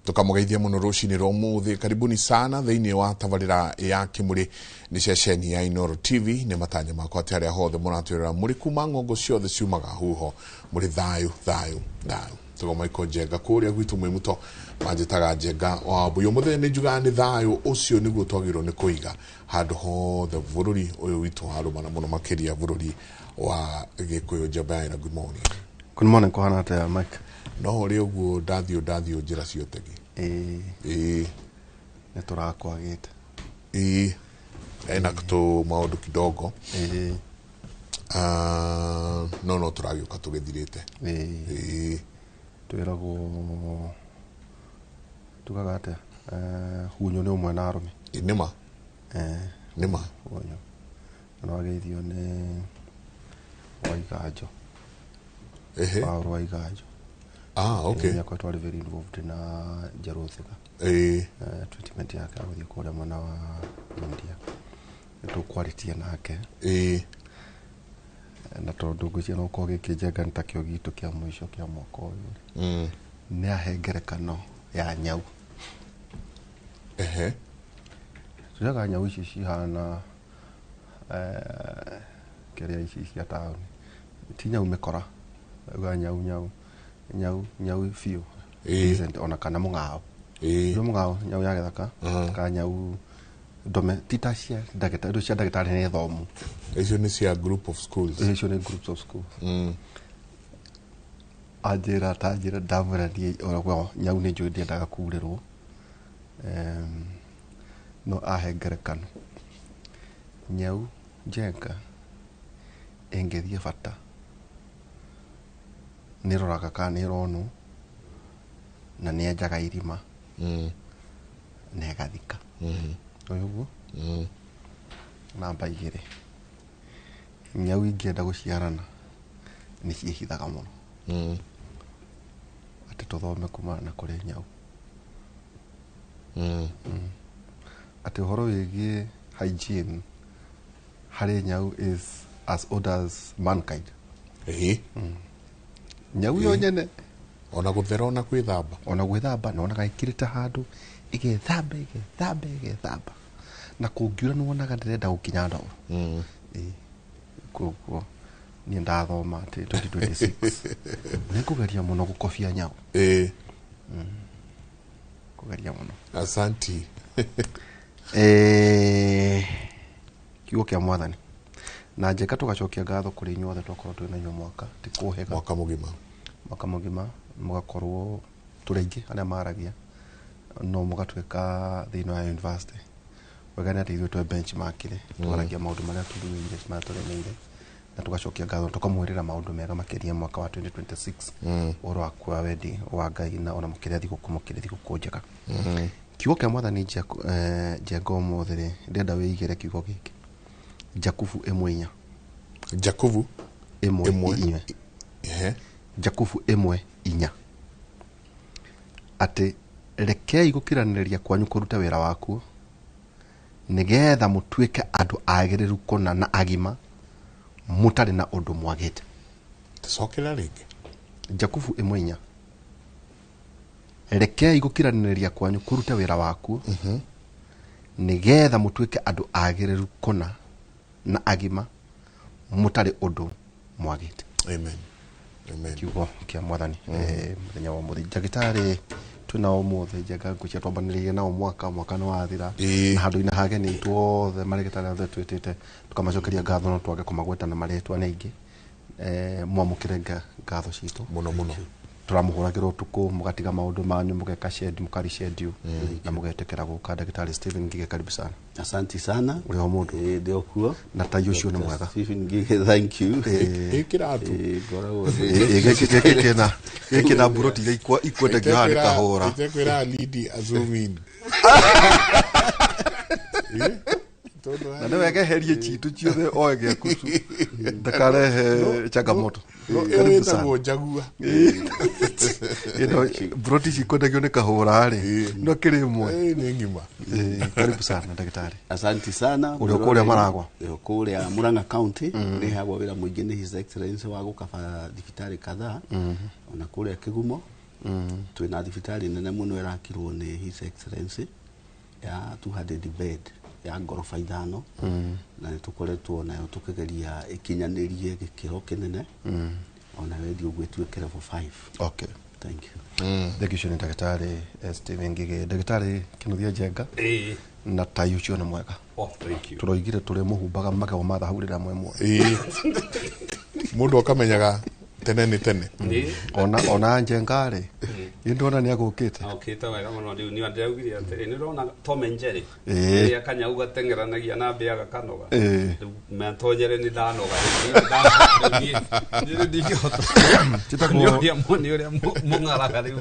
tukamugeithia muno rucini rwa umuthi. Karibuni sana thiini wa tabarira ya Kimuri ni ceceni ya Inooro TV. Ni matanya makwa ati aria hothe muratwirira muri kuma ngongo ciothe ciumaga huho muri thayu. Tugomaiko Njenga kuria gwitu mwimuto manjitaga Njenga wa buyo muthene njuga ni thayu ucio niguo twagirwo ni kuiga handu hothe bururi uyu witu harumana muno makiria bururi wa Gikuyu. Jabaina, good morning. Good morning, kuhana ata Mike. No ri uguo ndathio njira ciotegi ne turakwagite ena kuto maundu kidogo no turagiuka tugithirite twirago tugagate hunyo ni umwe na arumi nima hunyo no ageithio ne waigajo waigajo. Okay. Ya kwa twali very involved na Jaruthika. Treatment yake aguthie kuria mwana wa India. Eto quality nake. Na tondu gucia no ko gikijenga ntakio gitu kia mwisho kia mwaka uyu. Ni ahengerekano ya nyau. Tujaga nyau ici cihana keria ici cia town. Tinya umekora. Uga nyau fio isn't ona kana mungao mungao nyau ya gethaka ka nyau dome titacia dageta ndo cia dageta ne thomu icio ni cia group of schools groups of schools ajira tajira davra di ora nyau ne jodi ndaga kurirwo no ahengerekano nyau Njenga engethie bata niroraga kana irono na nejaga irima negathika oyugo namba igire nyau ingenda guciarana ni ciihithaga muno ati tuthome kuma na kuri nyau ati horo wigie hygiene hari nyau is as old as mankind. Nyau yo nyene ona guthera ona gwithamba na ona gaikirite handu igethamba na kungiura ni wonaga ndirenda gukinya ndo kuguo ni ndathoma ati 2026 ni kugeria muno gukofia nyau kugeria muno. Asanti. Kiugo kia Mwathani na Njenga tugacokia ngatho kuri inyuothe twakorwo twina inyo mwaka tikuhega mwaka mugima mugakorwo turaingi aria maragia no mugatweka thina ya university wegana ati ithuĩ twe benchmarkire twaragia maundu maria tuthuire maturemeire na tugacokia ngatho tukamwirira maundu mega makiria mwaka wa 2026 oro akwa wendi wa Ngai na ona mukiria thiguku njega. Kiugo kia Mwathani Njenga umuthiri ndenda wigire kiugo giki Jakubu 1:4. Jakubu 1:4. Jakubu 1:4. Ati rekei gukiraniria kwanyu kuruta wira waku nigetha mutwike andu agiriru kona na agima mutari na undu mwagite. Tacokera ringi Jakubu 1:4. Rekei gukiraniria kwanyu kuruta wira waku nigetha mutwike andu agiriru kona na agima mutari undu mwagite. Amen. Kiugo kia Mwathani muthenya wa muthi jagitari tuna umuthi Njenga ngucia twambaniririe na mwaka no wathira na handu ina hage ni tuothe marigitari othe twitite tukamacokeria ngatho no twage kumagweta na maretwa na ingi mwamukire ngatho citu muno turamuhuragirwo tuku mugatiga maundu manyu mugeka schedule mukari schedule na mugetekera guka Daktari Stephen Ngige, karibu sana. Asante sana uri ho mundu ndio kuo na tayo cio ni mwega Stephen Ngige, thank you ikiratu gorawo gekena buroti ile ikwenda gihani kahora itekwira lead azumin na ndio yake herie chitu ciothe oege kusu ndakarehe changamoto karibu sana jagua buroti cikwenda gione kahora ri no kirimwe ni ngima karibu sana daktari. Asante sana uri kuria maragwa kuria Murang'a County ni hagwa wira muingi ni His Excellency wa gukaba thibitari kadhaa ona kuria Kigumo twina thibitari nene muno irakirwo ni His Excellency ya 200 bed ya ngorofa 5 na nitukoretwo nayo tukigeria ikinyanirie gikiro kinene ona wendi ugwetwike level 5. Okay, thank you. Thank you Ndagitari Steven Ngige. Ndagitari Kinuthia Njenga na tayo cio na mwega. Oh, thank you. Turoigire turi muhumbaga magego matha hurira mwemwe mundu akamenyaga tene ni tene ona Njengari indona ni agukite akita wega muno riu ni andaugire atiri ni rona Tom and Jerry ya kanya ugatengeranagia na mbiaga kanoga mentonyere ni danoga ni digioto ni uria mungaraga riu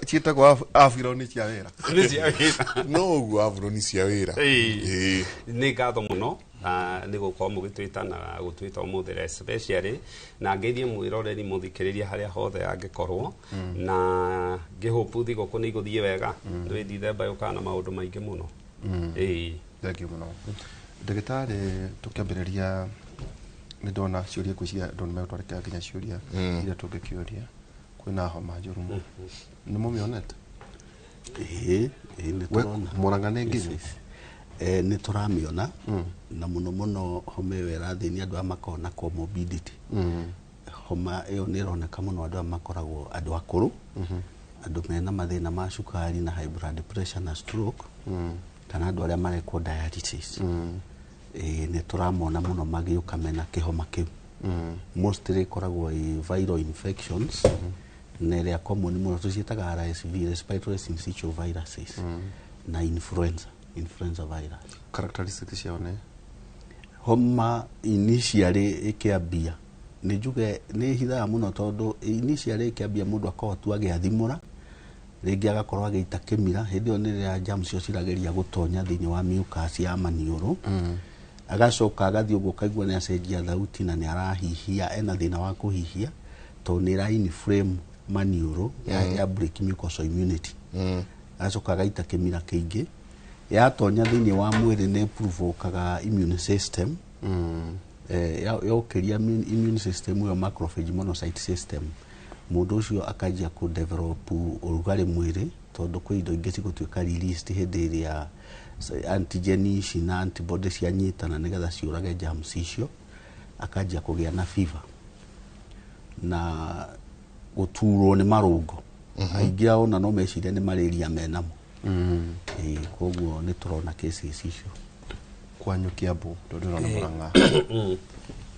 chita kwa afironi cia wira no gu afironi cia wira ni gatho muno ni gukorwo mugitwita na gutwita umuthira especially na ngeithie mwiroreri muthikiriria haria hothe angikorwo na ngihopu thigũkũ ni iguthie wega ndwi Dithemba yukana na maundu maingi muno. Thank you muno Ndagitari. Tukiambiriria ni ndona ciuria kucia ndona megutwarika nginya ciuria ira tungikiuria kwina homa njuru ni mumionete ni turona murangane nginya ni turamiona na muno homa iyo irathini andu amakona comorbidity homa iyo ni ironeka muno andu amakoragwo andu akuru andu mena mathina ma cukari na high blood pressure na stroke kana andu aria marekwo dialysis ni turamona muno magiuka mena kihoma kiu mostly koragwo viral infections na iria common muno tuciitaga RSV respiratory syncytial viruses na influenza virus. Characteristics cione homa initially ikiambia ni njuge ni hithaa muno tondu initially ikiambia mundu akotu agiathimura ringi agakorwo agiita kimira hindi yo ni ria germs cio cirageria gutonya thiini wa mucus ya maniuru agacoka agathii uguo kaigua ni acenjia thauti na ni arahihia ena thina wa kuhihia to ni ra inflame maniuru ya break mucosal immunity agacoka agaita kimira kiingi yatonya thiini wa mwiri ni provokaga immune system yokiria immune system yo macrophage monocyte system mundu ucio akajia ku develop urugari mwiri tondu kwi indo ingi cigutwika released hindi iria antigen na antibodies cianyitana nigetha ciurage germs icio akajia kugia na fever na guturwo ni marungo aingi ao na no meciria ni malaria menamo koguo ni turona cases icio kwanyu Kiambu ndurona Murang'a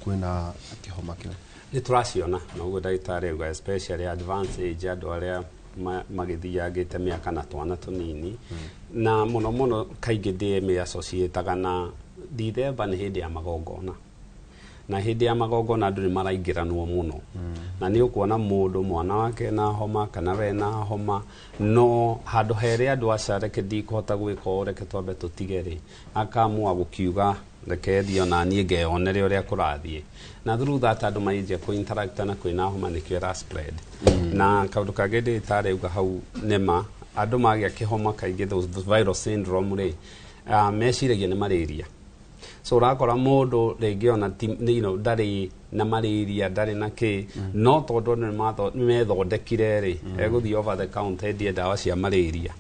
kwina kihoma kio ni turaciona na uguo Ndagitari uga especially advanced age andu aria magithiangite miaka na twana tunini na muno kaingi ndi associataga na Dithemba ni hindi ya magongona na hindi ya magongona andu ni maraingiranwo muno na ni ukuona mundu mwana wake na homa kana we na homa no handu here andu acareke ndikuhota gwika ureke twambe tutigeri akamua gukiuga reke thio na nie ngeonere uria kurathie na through that andu maijia ku interact na kwina homa ni kira spread na kaundu kage Ndagitari uga hau nema andu magia kihoma kaingi those viral syndrome ri meciragia ni malaria so urakora mundu ringi ona ndari na malaria ndari na ki no tondu ni methondekire ri eguthii over the counter endie dawa cia malaria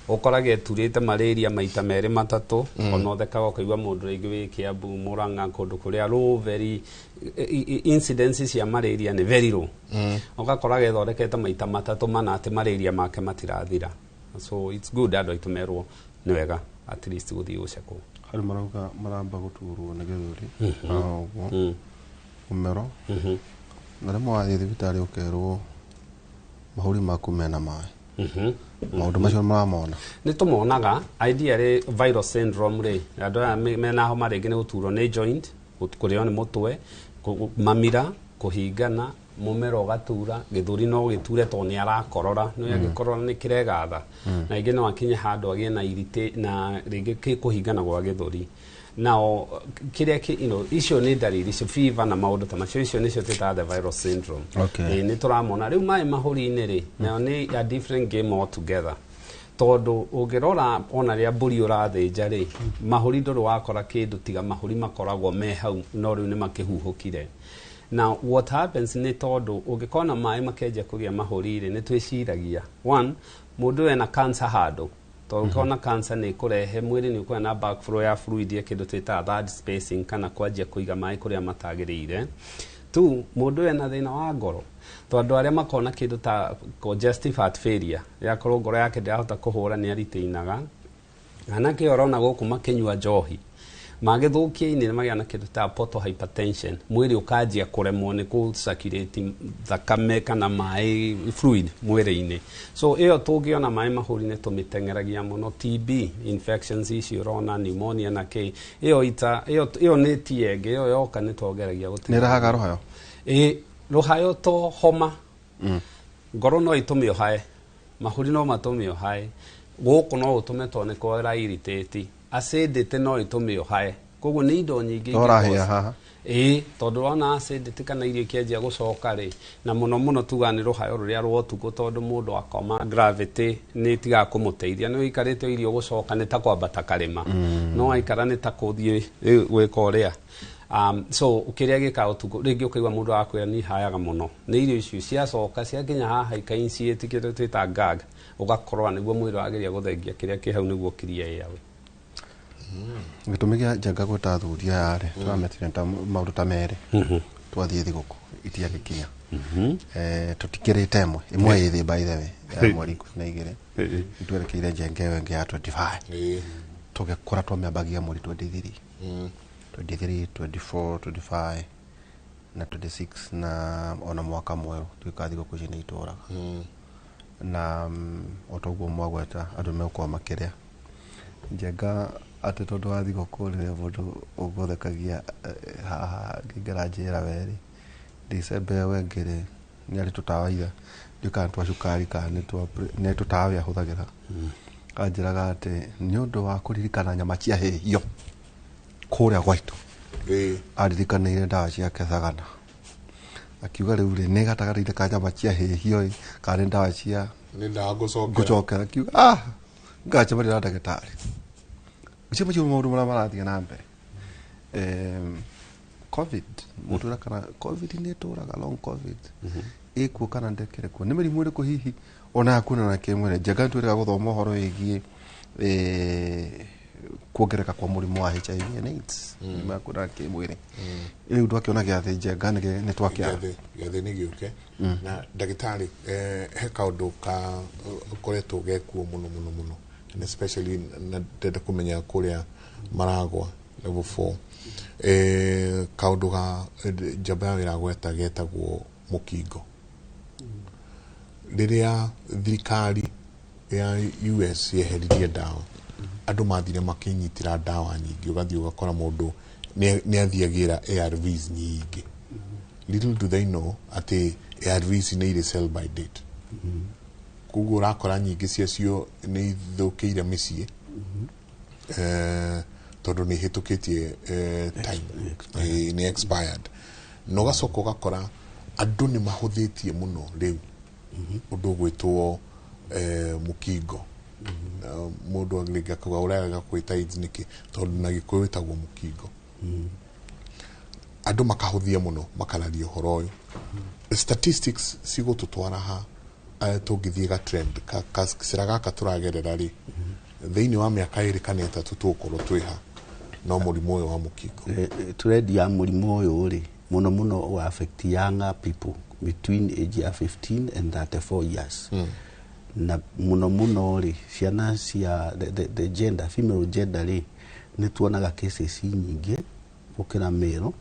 ukorage eturite malaria maita meri matatu ona uthekaga ukaigua mundu ringi wi Kiambu Murang'a kundu kuria low very incidences cia malaria ni very low ugakoraga ethondekete maita matatu mana ati malaria make matirathira so it's good andu aitumerwo ni wega at least guthii ucekwo hari marauga maramba guturwo ni githuri uguo umero na rimwe wathii thibitari ukerwo mahuri maku mena mai maundu macio maramona ni tumuonaga ideally viral syndrome ri andu aya mena homa ringi ni guturwo ni joint kurio ni mutwe mamira kuhingana mumero gatura githuri no giture to ni arakorora no yagikorora ni kiregatha na ingi no akinye handu agie na irite na ringi kuhingana gwa githuri nao kiria icio ni dalili icio fever na maundu ta macio icio nicio twita the viral syndrome ni turamona riu mai mahuri ni ri na ni a different game altogether tondu ungirora ona ria mburi urathinja ri mahuri nduru wakora kindu tiga mahuri makoragwo me hau no riu ni makihuhukire Now what happens ni tondu ungikona mai makenja kugia mahurire ni twiciragia one mundu ena cancer hado to ukona cancer ni kurehe mwiri ni ukona backflow ya fluid ya kindu twita third spacing kana kwanjia kuiga mai kuria matagirire. Two, mundu ena thina wa ngoro tondu aria makona kindu ta congestive heart failure ya korwo ngoro yake ndihota kuhura ni ariteinaga anake orona guku makinywa njohi magithukia ini magia na kindu ta portal hypertension mwiri ukanjia kuremwo ni ku circulate thakame kana mai fluid mwiri-ini. So iyo tungiona mai mahuri-ini tumitengeragia muno. TB infections ici urona pneumonia na ki iyo ni tienge iyo yoka ni twongeragia gutina ni rahaga rohayo rohayo to homa ngoro no itumio hae mahuri no matumio hae guku no utume to ni kwera irritate acidity no itumio hae koguo ni indo nyingi orahia haha tondu ona acidity kana irio kianjia gucoka ri na muno tuga ni ruhayo ruria rwotuko tondu mundu akoma gravity ni tiga kumuteithia no ikarite irio gucoka ni ta kwambata karima no aikara ni ta kuthie gwika uria so ukiria gika utuko ringi ukaigwa mundu akwira ni hayaga muno ni irio icio ciacoka ciakinya haha ikainsiate kindu twita gag ugakorwa niguo mwiri wageria guthengia kiria ki hau niguo kiria yawe. Gitumigia Njenga gwita thuria yare twametire ta maundu ta mere twathie thiguku itia gikinya tutikirite imwe ithi by the way ya mwari na igire twerekeire Njenga wengi ya 25 tugekora twambagia mwari 23 24 25 na 26 na ona mwaka mweru twikathi guku cini ituraga na otoguo mwagweta andu mekwa makiria Njenga ati tondu wathi guku ri mundu uguthekagia haha ngingera njira weri December wengire ni ari tutawaitha ndikana twa cukari kana ni tutawa huthagira kanjiraga ati ni undu wa kuririkana nyama cia hihio kuria gwaitu aririkanire ndawa ciake thagana akiuga riu ri ni gatagarire ka nyama cia hihio kana ndawa cia ni ndawa gucokera akiuga ngacha bari na ndagitari ucipa ciu maundu mara marathia na mbere covid mutura kana covid ni turaga long covid ikuo kana ndekere kuo ni mirimu iriku hihi ona yakuna na kimwere Njenga twiraga guthoma horo wigie kuongereka kwa murimu wa HIV and AIDS makuna kimwere riu twakiona giathi Njenga ni twakia giathi ni giuke na ndagitari he kaundu ka koretwo gekuo muno and especially na ndenda kumenya kuria maragwa level 4 kaundu ga njamba wira gweta getagwo mukingo riria thirikari ya US yeheririe ndawa andu mathire makinyitira ndawa nyingi ugathie ugakora mundu ni athiagira ARVs nyingi little do they know ati ARVs ni ile sell by date kugu rakora nyingi ciacio ni thukiire micii tondu ni hitukitie time ni expired no gacoka gakora andu ni mahuthitie muno riu undu gwitwo mukingo mundu agliga kuga uraga kwita AIDS niki tondu na gikuyu witagwo mukingo andu makahuthia muno makararia horo uyu statistics cigututwara ha tugithie ga trend kasira gaka turagerera ri thiini wa miaka iri kana itatu tukorwo twiha no murimu uyu wa mukingo trend ya murimu uyu ri muno wa affect younger people between age ya 15 and 34 years na muno ri ciana cia the gender female gender ri ni tuonaga cases nyingi ukira male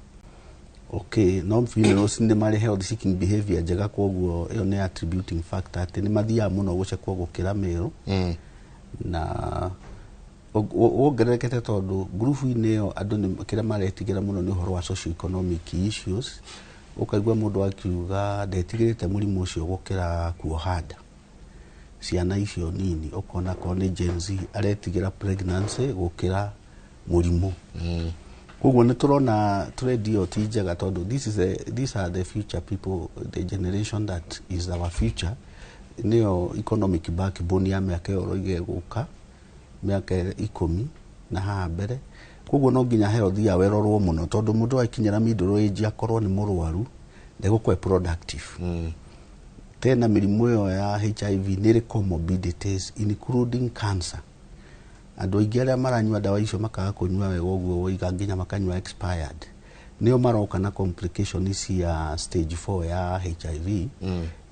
okay no females ni mari health seeking behavior Njenga koguo iyo ni attributing factor ati ni mathia muno gucekwo gukira male na wongererekete tondu group-ini iyo andu ni kira maretigira muno ni horo wa socio economic issues ukaigwa mundu akiuga ndetigirite murimu ucio gukira kuohanda ciana icio nini ukona ko ni Gen Z aretigira pregnancy gukira murimu koguo ni turona trend iyo ti njega tondu these are the future people, the generation that is our future niyo economic backbone ya miaka iyo igeguka miaka 10 na ha mbere koguo no nginya health ya werorwo muno tondu mundu akinyira middle age akorwo ni murwaru ndegukwe productive tena mirimu yo ya HIV nire comorbidities including cancer andu aingi aria maranyua dawa icio makaga kunyua wega uguo woiga nginya makanyua expired nio maroka na complications ya stage 4 ya HIV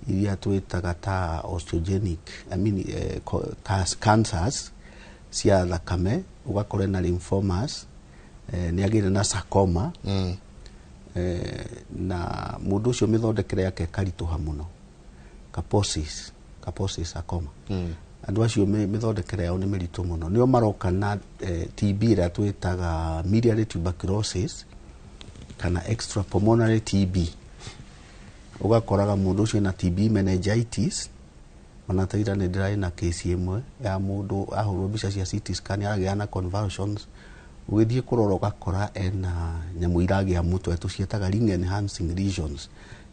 iria twitaga ta osteogenic cancers cia thakame ugakora na lymphomas ni agire na sarcoma na mundu ucio mithondekere yake karituha muno Kaposis sarcoma andu acio mithondekere yao ni miritu muno nio maroka na TB ira twitaga miliary tuberculosis kana extrapulmonary TB ugakoraga mundu ucio na TB meningitis manataira ni ndira na case imwe ya mundu ahurwo mbica cia CT scan aragia na convulsions ugithie kurora ugakora ena nyamu iragia mutwe tucietaga ring enhancing lesions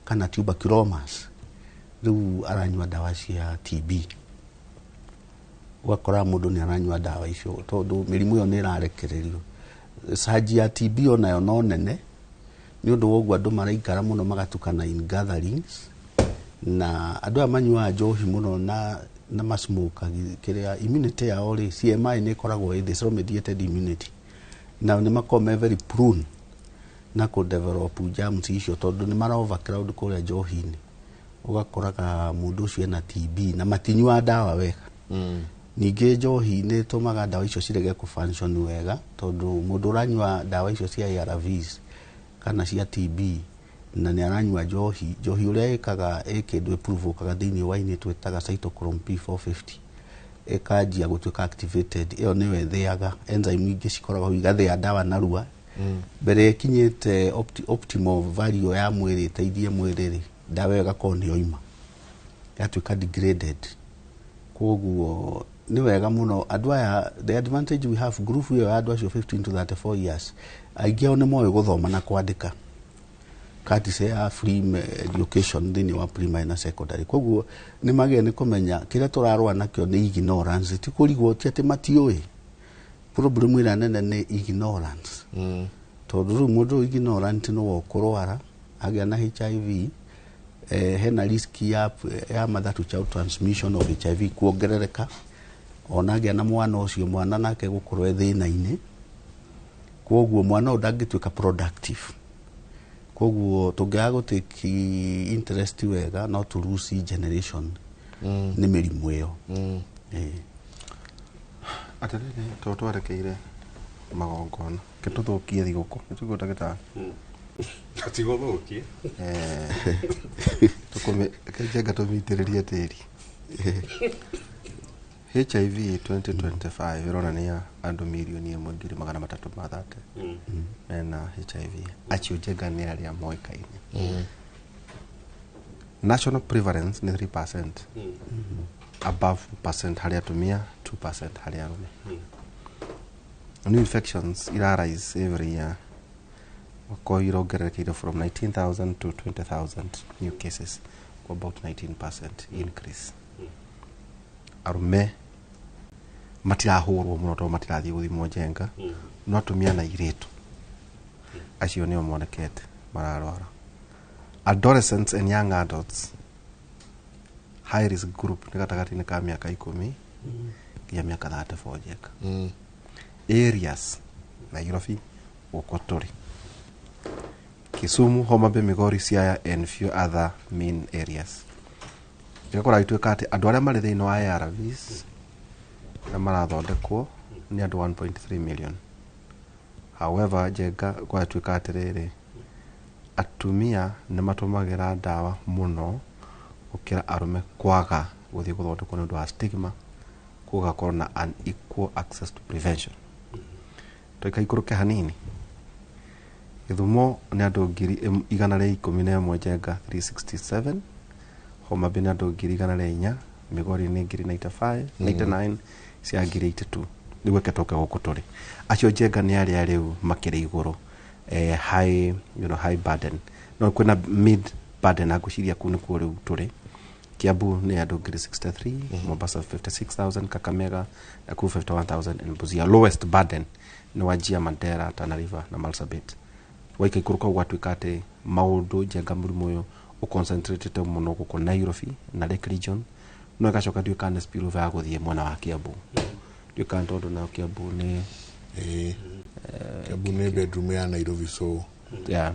kana tuberculomas riu aranywa dawa cia TB ugakora mundu ni aranywa dawa icio tondu mirimu yo ni irarekererio saji ya TB onayo no nene ni undu woguo andu maraikara muno magatukana in gatherings na andu amanywa njohi muno na masmoke kiria immunity yao ri CMI ni koragwo i this mediated immunity na ni makome very prone na ko develop germs icio tondu ni mara overcrowd kuria njohi-ini ugakoraga mundu ucio na TB na matinywa dawa wega ninge njohi ni tumaga dawa icio cirege ku function wega tondu mundu uranywa dawa icio cia ARVs kana cia TB na ni aranywa njohi uria ikaga kindu provokaga thiini wa ini twitaga cytochrome P450 ekajia gutuika activated iyo ni wethiaga enzyme ingi cikoragwo igathia dawa narua mbere kinyite optimal value ya mwiri teithie mwiri dawa igakorwo ni oima yatuika degraded koguo ni wega muno andu aya the advantage we have group yo andu acio 15 to 34 years aingi ao ni moyo guthoma na kwandika kati se free education thini wa primary na secondary koguo ni mage ni kumenya kire turarwa nakyo ni ignorance ti kurigwo ti ati matioi problem ira nene ni ignorance tondu mundu ignorant no wokurwara agia na HIV hena risk ya mother to child transmission of HIV kuongerereka ona agia na mwana ucio mwana nake gukorwo thina-ini koguo mwana ndangituika productive koguo tungiaga gutake interest wega no to lose generation ni mirimu iyo atarire to twarekeire magongona kituthukie thiguku nitugo ndagita atigothukie tukume kenga tumitiririe tiri HIV 2025 ironania andu milioni 1,330 na HIV achiujenga ni aria moikaine national prevalence ni 3% above percent hari atumia 2% hari arume new infections rise every year wako irogerekeire from 19,000 to 20,000 new cases about 19% increase arume matirahurwo muno to matirathie guthimwo njenga no atumia na iritu acio nio monekete mararwara adolescents and young adults high risk group ni gatagati-ini ka miaka 10 nginya miaka 34 jeka areas Nairobi Ukotori Kisumu Homa Bay Migori Siaya and few other main areas ikakora ituika ati andu aria mari thiini wa ARVs na marathondekwo ni andu 1.3 million however jenga kwa tuika atiriri atumia ni matumagira dawa muno ukira arume kwaga guthie guthondekwo ni undu wa stigma kugakorwo na unequal access to prevention toika ikuruke hanini Githumo ni andu 111 jenga 367 Homa Bay ni andu 104 Migori ni 99 cia 82 niguo ketoka guku turi acio jenga ni aria riu makire iguru high high burden no kwina mid burden aguciria kuni ku riu turi Kiambu ni andu 63 Mombasa 56,000 Kakamega na ku 51,000 and Busia lowest burden ni Wajir Mandera Tana River na Marsabit waika ikuruka gwatuika ati maundu njenga murimu uyu uconcentrated muno guko Nairobi na Lake Region no igacoka ndio kana spill ya guthie mwena wa Kiambu ndio kana tondu na Kiambu ni Kiambu ni bedroom ya Nairobi so yeah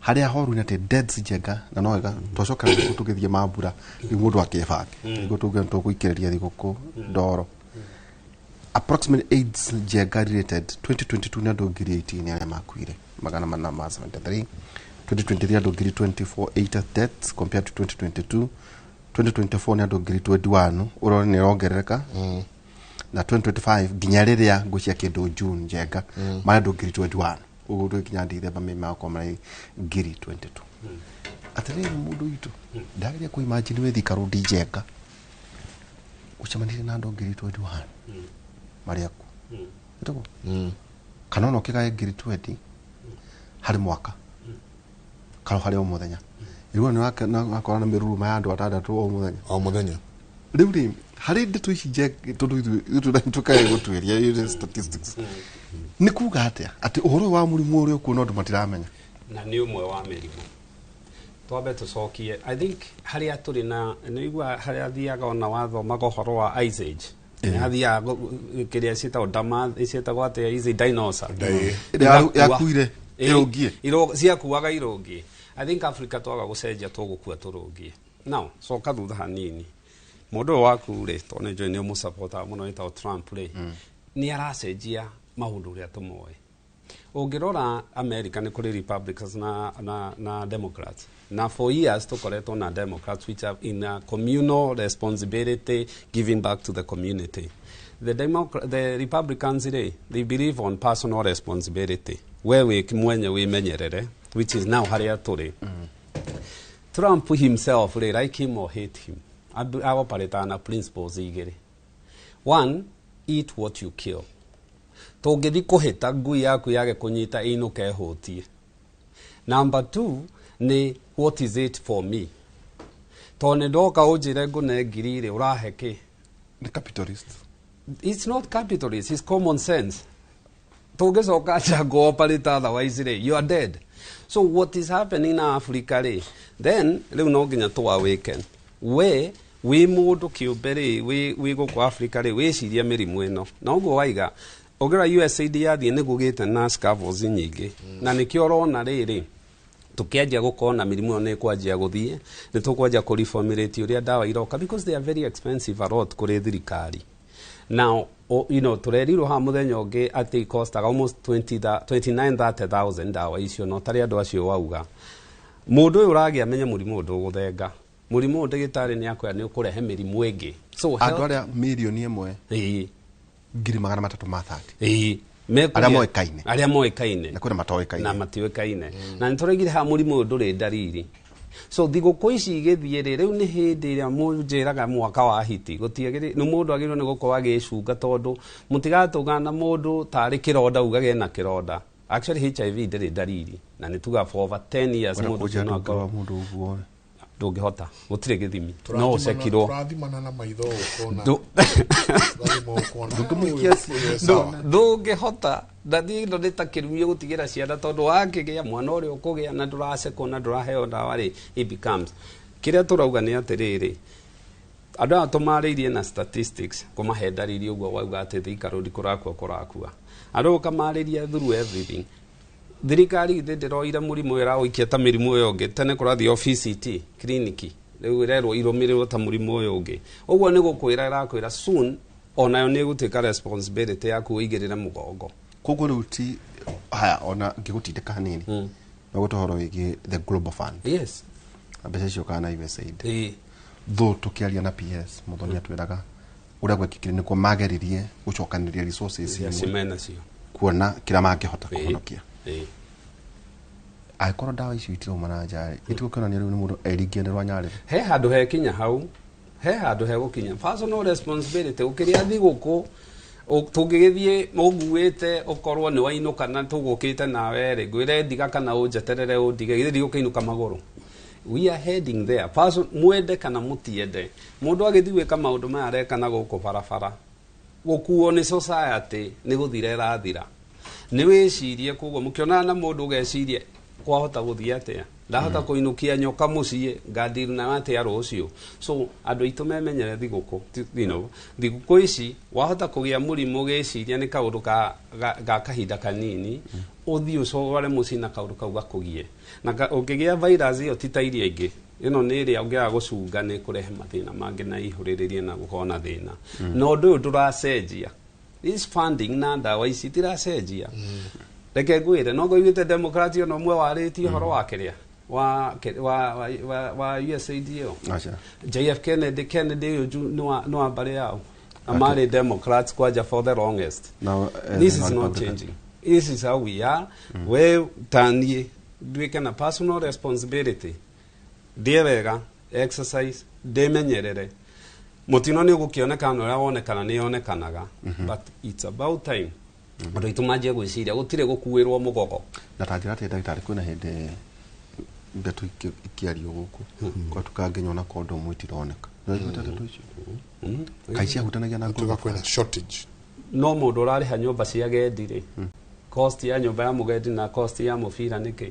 haria horu na te dead njenga na no iga twacoka tugithie mambura ni mundu akebake niguo tugwikereria thiguku ndoro approximately AIDS njenga related 2022 na ndongiri 18 aria makuire magana mana ma 73 2023 andongiri 24 deaths compared to 2022 2024 ni andongiri 21 urore ni rongerereka na 2025 ginya riria ngucia kindu June njenga ma andongiri 21 uguo ndu ginya ndire ba mema kwa mari ngiri 22 atari mundu itu ndageria ku imagine we thikaru njenga uchamanire na andongiri 21 mariaku ndiko kana no kigae ngiri 20 hari mwaka karo hari o muthenya iruo ni wakora na miruruma ya andu atandatu o muthenya riu hari ndeto ici je tundu tukae gutwiria statistics ni kuga atia ati uhoro wa murimu uri ku no ndu matiramenya na ni umwe wa mirimu twabe tucokie I think hari aturi na nigua hari athiaga ona wathoma gohoro wa Ice Age hathia kiria cita ndama cita gwate izi dinosaur ya kuire irungie ciakuaga irungie I think Africa twaga gucenjia tugukua turungie now so kathutha hanini mundu waku ri tone join ni mu supporter muno ita Trump ri ni aracenjia maundu ria tumoe ungirora America ni kuri Republicans na Democrats na for years tukoretwo na Democrats which have in a communal responsibility giving back to the community. The Republicans they believe on personal responsibility where we mwenye we menyerere which is now haria turi Trump himself like him or hate him operate on principles igiri one eat what you kill tongithi kuhita ngui yaku yage kunyita inuke hutie number 2 ni what is it for me tone ndoka ujire ngune ngirire uraheki the capitalist it's not capitalist it's common sense togecoka jango operate otherwise you are dead so what is happening in Africa then riu no nginya twa weekend we mundu kiumbere we go Africa we ciria mirimu ino na ugo waiga ogira USAID yathie ni gugite na scavos nyingi na nikio rona riri tukianjia gukona mirimu ne kwanjia guthie ni tukwanjia ku reformulate uria dawa iroka because they are very expensive a lot kuri thirikari now turerirwo ha muthenya ungi ati cost almost 29,000 dawa icio no tari andu acio wauga mundu uyu uragia menye murimu undu guthenga murimu ndigitari ni akoya ni ukurehe mirimu ingi so andu aria milioni imwe ngiri magana matatu ma 30 aria moikaine na kuna matoikaine na matiwekaine na nitoregire ha murimu nduri ndariri so thiguku ici igithie riu ni hindi ria munjiraga mwaka wa hiti gutiagire ni mundu agirwo ni gukorwo agicunga tondu mutigatugana mundu tari kironda ugage na kironda actually HIV ndiri ndariri na nituga for over 10 years mundu no akawa mundu uguo ndungihota gutire githimi no ucekirwo turathimana na maitho ukona ndungihota ndathi ndo nditakirumie gutigira ciana tondu wakigia mwana uri ukugia na nduracekwo na nduraheo ndawa ri it becomes kiria turauga ni atiriri andu atumariirie na statistics kumahe ndariri uguo wauga ati thikaro kurakua andu kamariria through everything thirikari ndiroira murimu ira uikia ta mirimu yo ngi tene kurathi office kliniki riu irerwo irumirirwo ta murimu uyu ungi uguo ni gukwira irakwira soon onayo ni gutika responsibility yaku uigirira mugongo koguo riu ti haya ona ngigutindika hanini no gutohoro wigi the global fund yes mbeca cio kana USAID tho tukiaria na PS muthoni atwiraga uria gwekikire ni ko mageririe gucokaniria resources cimena cio kuona kira mangihota kuhonokia aikoro dawa icio itiro mananja itukana riu ni mundu erigiende rwa nyari he handu he kinya hau he handu he gukinya personal responsibility ukiria thiguku tungigithie muguite ukorwo ni wainuka na tugukite nawe ri ngwire ndiga kana unjeterere undige githiri ukiinuka maguru we are heading there person mwende kana mutiende mundu agithiwe kama maundu maya areka na guku barabara gukuo ni society ni guthira irathira nĩ wĩcirie koguo mũkĩonana na mũndũ ũgecirie kwahota gũthiĩ atĩa ndahota kũinũkia nyoka mũciĩ ngadiri na atĩa rũciũ so andũ aitũ memenyere thigũkũ thigũkũ ici wahota kũgĩa mũrimũ gĩciria nĩ kaũndũ ga kahinda kanini ũthiĩ ũcogore mũciĩ na kaũndũ kau gakũgie na ũngĩgĩa virus ĩyo ti ta iria ingĩ ĩno nĩ ĩrĩa ũngĩaga gũcunga nĩ kũrehe mathĩna mangĩ na ihũrĩrĩrie na gũkorwo na thĩna na ũndũ ũyũ ndũracenjia this funding na ndawa ici tiracenjia reke ngwĩre no ngũiguĩte democratic no mwe warĩtie ũhoro wa kĩrĩa wa USAID JF Kennedy no ambare yao amari Democrats kwaja for the longest this is not changing this is how we are we tanie duike na personal responsibility die wega exercise demenyerere mutino ni gukionekana ura wonekana ni yonekanaga but it's about time andũ aitũ manjie gwĩciria gũtirĩ gũkuĩrwo mũgogo na tanjĩra atĩ ndagĩtarĩ kwĩna hĩndĩ ndeto ikiario gũkũ kwa tukangenya na kondomu itironeka kaisia hutanagia na ngũrũwe kwĩna shortage no mũndũ ũrarĩha nyũmba cia gendi-rĩ cost ya nyũmba ya mũgendi na cost ya mũbira nĩkĩ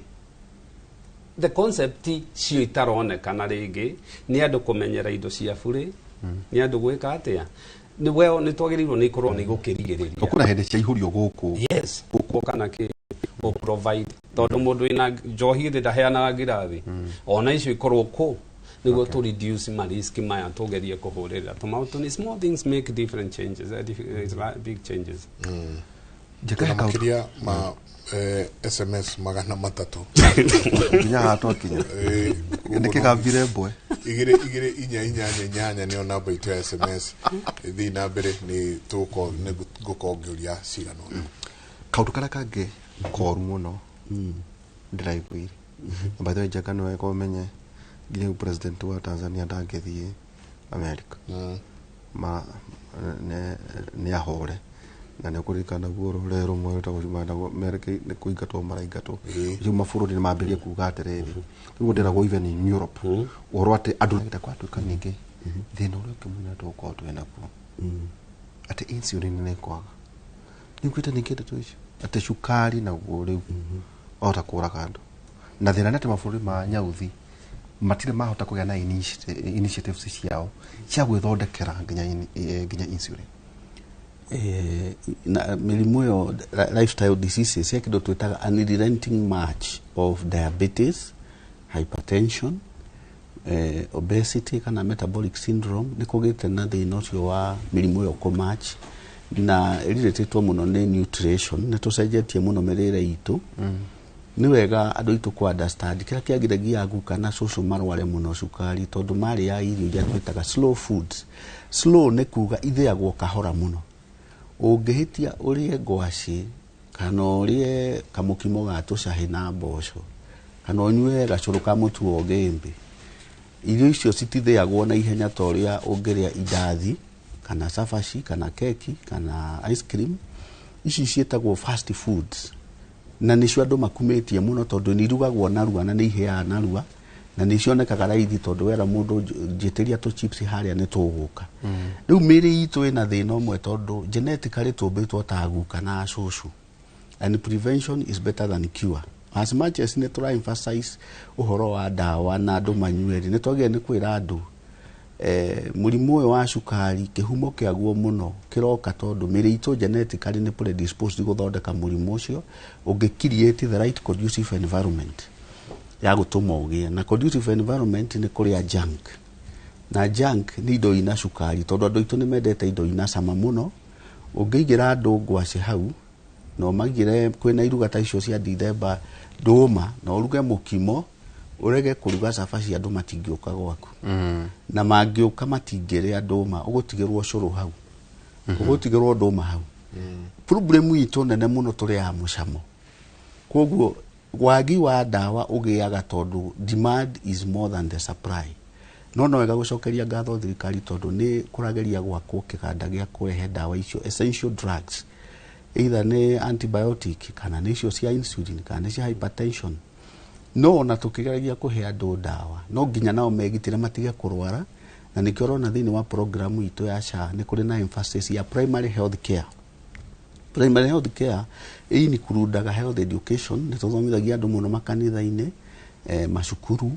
the concept cio itaronekana rĩngĩ nĩ andũ kũmenyera indo cia burĩ nĩ andũ gwĩka atĩa ni weo ni twagĩrĩirwo nĩ ikorwo nĩ gũkĩrigĩrĩria okuna hĩndĩ cia ihũrio gũkũ yes gũkũ kana kĩ o provide tondũ mũndũ wĩna njohi rĩ ndaheanaga ngirathi ona icio ikorwo kũ nĩguo to reduce ma risk maya tũgerie kũhũrĩra tũmaũndũ ni small things make different changes big changes njĩka makĩria ma SMS 300 nginya hatokinya ndikĩgambire mbwe igire inya nĩyo namba itu ya SMS ithi na mbere ni tuko ngũkongĩria cigano kaũndũ karĩa kangĩ koru mũno ndĩraiguire by the way Jaga no ekomenye nginya president wa Tanzania ndangĩthiĩ America nĩ ahore na nĩ kũririkana guo rũrĩa rũmwe rwĩtagwo America nĩ kũingatwo maraingatwo icio mabũrũri nĩ mambĩrĩrie kuga atĩrĩrĩ rĩu ndĩragwo even in Europe ũhoro atĩ andũ nĩtakwatuĩka ningĩ thĩna ũrĩa ũkĩmũnya tũgũkorwo twĩnaguo atĩ insulin nĩ kwaga nĩũiguĩte ningĩ ndeto icio atĩ cukari naguo rĩu wahota kũraga andũ na thĩna nĩ atĩ mabũrũri ma nyauthi matirĩ mahota kũgĩa na initiatives ciao cia gwĩthondekera nginya insulin na mĩrimũ ĩyo lifestyle diseases ya kĩndũ twĩtaga unrelenting march of diabetes hypertension obesity kana metabolic syndrome nĩ kũgĩte na thĩna ũcio wa mĩrimũ ĩyo kũmarch na ĩrĩrĩtĩtwo mũno nĩ nutrition nĩ tũcenjetie mũno mĩrĩre itũ nĩ wega andũ aitũ ku understand kĩrĩa kĩagiragia guka na cũcũ marware mũno cukari tondũ marĩ ya irio iria twĩtaga slow foods slow nĩ kuga ithĩagwo kahora mũno ũngĩhĩtia ũrĩe ngwacĩ kana ũrĩe kamũkimo ga tũcahĩ na mboco kana ũnyue gacũrũ ka mũtu wa ngĩmbĩ irio icio citithĩagwo na ihenya ta ũrĩa ũngĩrĩa indathi kana cabaci kana keki kana ice cream ici ciĩtagwo fast foods na nĩcio andũ makumĩtie mũno tondũ nĩ irugagwo narua na nĩ ihĩaga narua na nĩ cionekaga raithi tondũ wera mũndũ njĩtĩria tũ chips harĩa nĩ tũgũka rĩu mĩrĩ itũ ĩna thĩna ũmwe tondũ genetically tũmbĩtwo ta guka na cũcũ and prevention is better than cure as much as nĩ tũra emphasize ũhoro wa ndawa na andũ manyuĩri nĩ twagĩrĩire nĩ kwĩra andũ mũrimũ ũyũ wa cukari kĩhumo kĩaguo mũno kĩroka tondũ mĩrĩ itũ genetically nĩ predisposed gũthondeka mũrimũ ũcio ũngĩ-create the right conducive environment ya gũtũma ũgĩe na conducive environment nĩ kũrĩa junk na junk nĩ indo ina cukari tondũ andũ aitũ nĩ mendete indo ina cama mũno ũngĩigĩra andũ ngwacĩ hau na ũmagire kwĩna iruga ta icio cia ndithemba ndũma na ũruge mũkimo urege kuruga cabaci andũ matingĩũka gwaku na mangĩũka matingĩrĩa ndũma ũgũtigĩrwo cũrũ hau ũgũtigĩrwo ndũma hau problem itũ nene mũno tũrĩ ya mũcamo koguo wagi wa ndawa ũgĩaga tondũ demand is more than the supply no wega gũcokeria ngatho thirikari tondũ nĩ kũrageria gwakwo kĩganda gĩa kũrehe ndawa icio essential drugs either nĩ antibiotic kana nĩ icio cia insulin kana nĩ cia hypertension no na tukigeragia kuhe andu ndawa no nginya nao megitire matige kurwara na nikio rona thini wa programu itu ya SHA ni kuri na emphasis ya primary health care primary health care ni kurudaga health education ni tuthomithagia andu muno makanitha-ini macukuru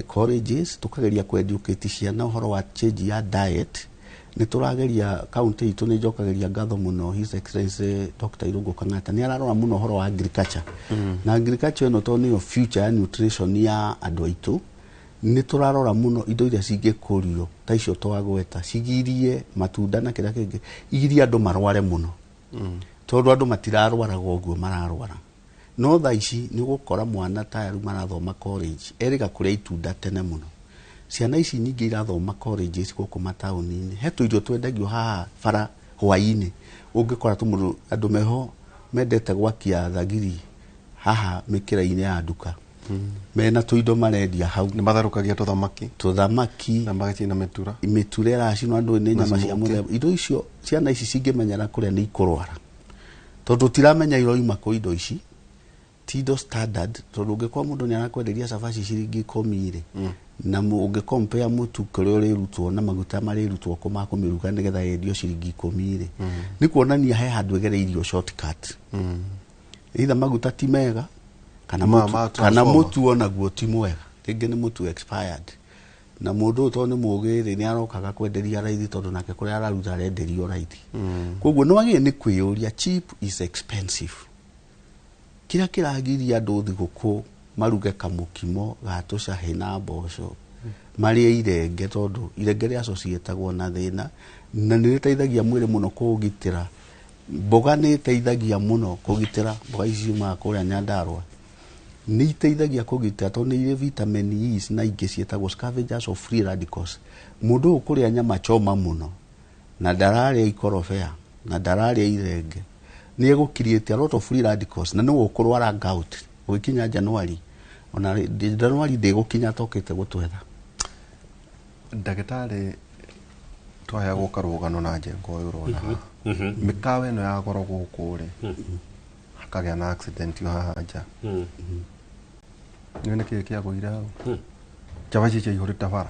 colleges tukageria ku educate ciana uhoro wa change ya diet ni turageria county itu ni jokageria ngatho muno His Excellency Dr. Irungu Kang'ata ni ararora muno uhoro wa agriculture na agriculture no to ni future ya nutrition ya andu aitu ni turarora muno indo iria cingikurio ta icio twagweta cigirie matunda na kira kingi igirie andu marware muno tondu andu matirarwara goguo mararwara no tha ici ni gukora mwana tayaru marathoma college eriga kuria itunda tene muno ciana ici nyingi irathoma colleges guku matauni-ini hetu irio twendagio haha bara hwaini ungikora tu andu meho mendete gwakia thagiri haha mikira-ini ya nduka mena tuindo marendia hau ni matharukagia tuthamaki na magacina mitura iracinwo andu ni nyama cia muthemba indo icio ciana ici cingimenyera kuria ni ikurwara tondu tiramenya iroima ku indo ici tido standard tondu ungikwa mundu ni arakwenderia cabaci ciringi 10 na ungicompare mutu kuria urirutwo na maguta marirutwo kumiruga nigetha yendio ciringi 10 ni kuonania he handu egereirio shortcut either maguta ti mega kana mutu onaguo ti mwega ringi ni mutu expired na mundu to ni mugiri ni arokaga kwenderia raithi tondu nake kuria araruta arenderio raithi koguo no agi ni kwiyuria cheap is expensive kira kiragiria andu thiguku maruge kamukimo gatuca hena mboco mari irenge tondu irenge ria associatagwo na thina na ni riteithagia mwiri muno kugitira mboga ni teithagia muno kugitira mboga ici ma kuria Nyandarua ni iteithagia kugitira tondu ni vitamin E na ingi cietagwo scavengers of free radicals mundu ukuria nyama choma muno na ndararia ikorobia na ndararia irenge ni egukiriete a lot of free radicals na no ukurwara gout ukinya January ona January ndigukinya tokete gutwetha ndagitari twaya gukarugano na njengo urona mikawe no ya goro gukuri hakagya na accident yo haja nene kia kuira chabachi che ihorita fara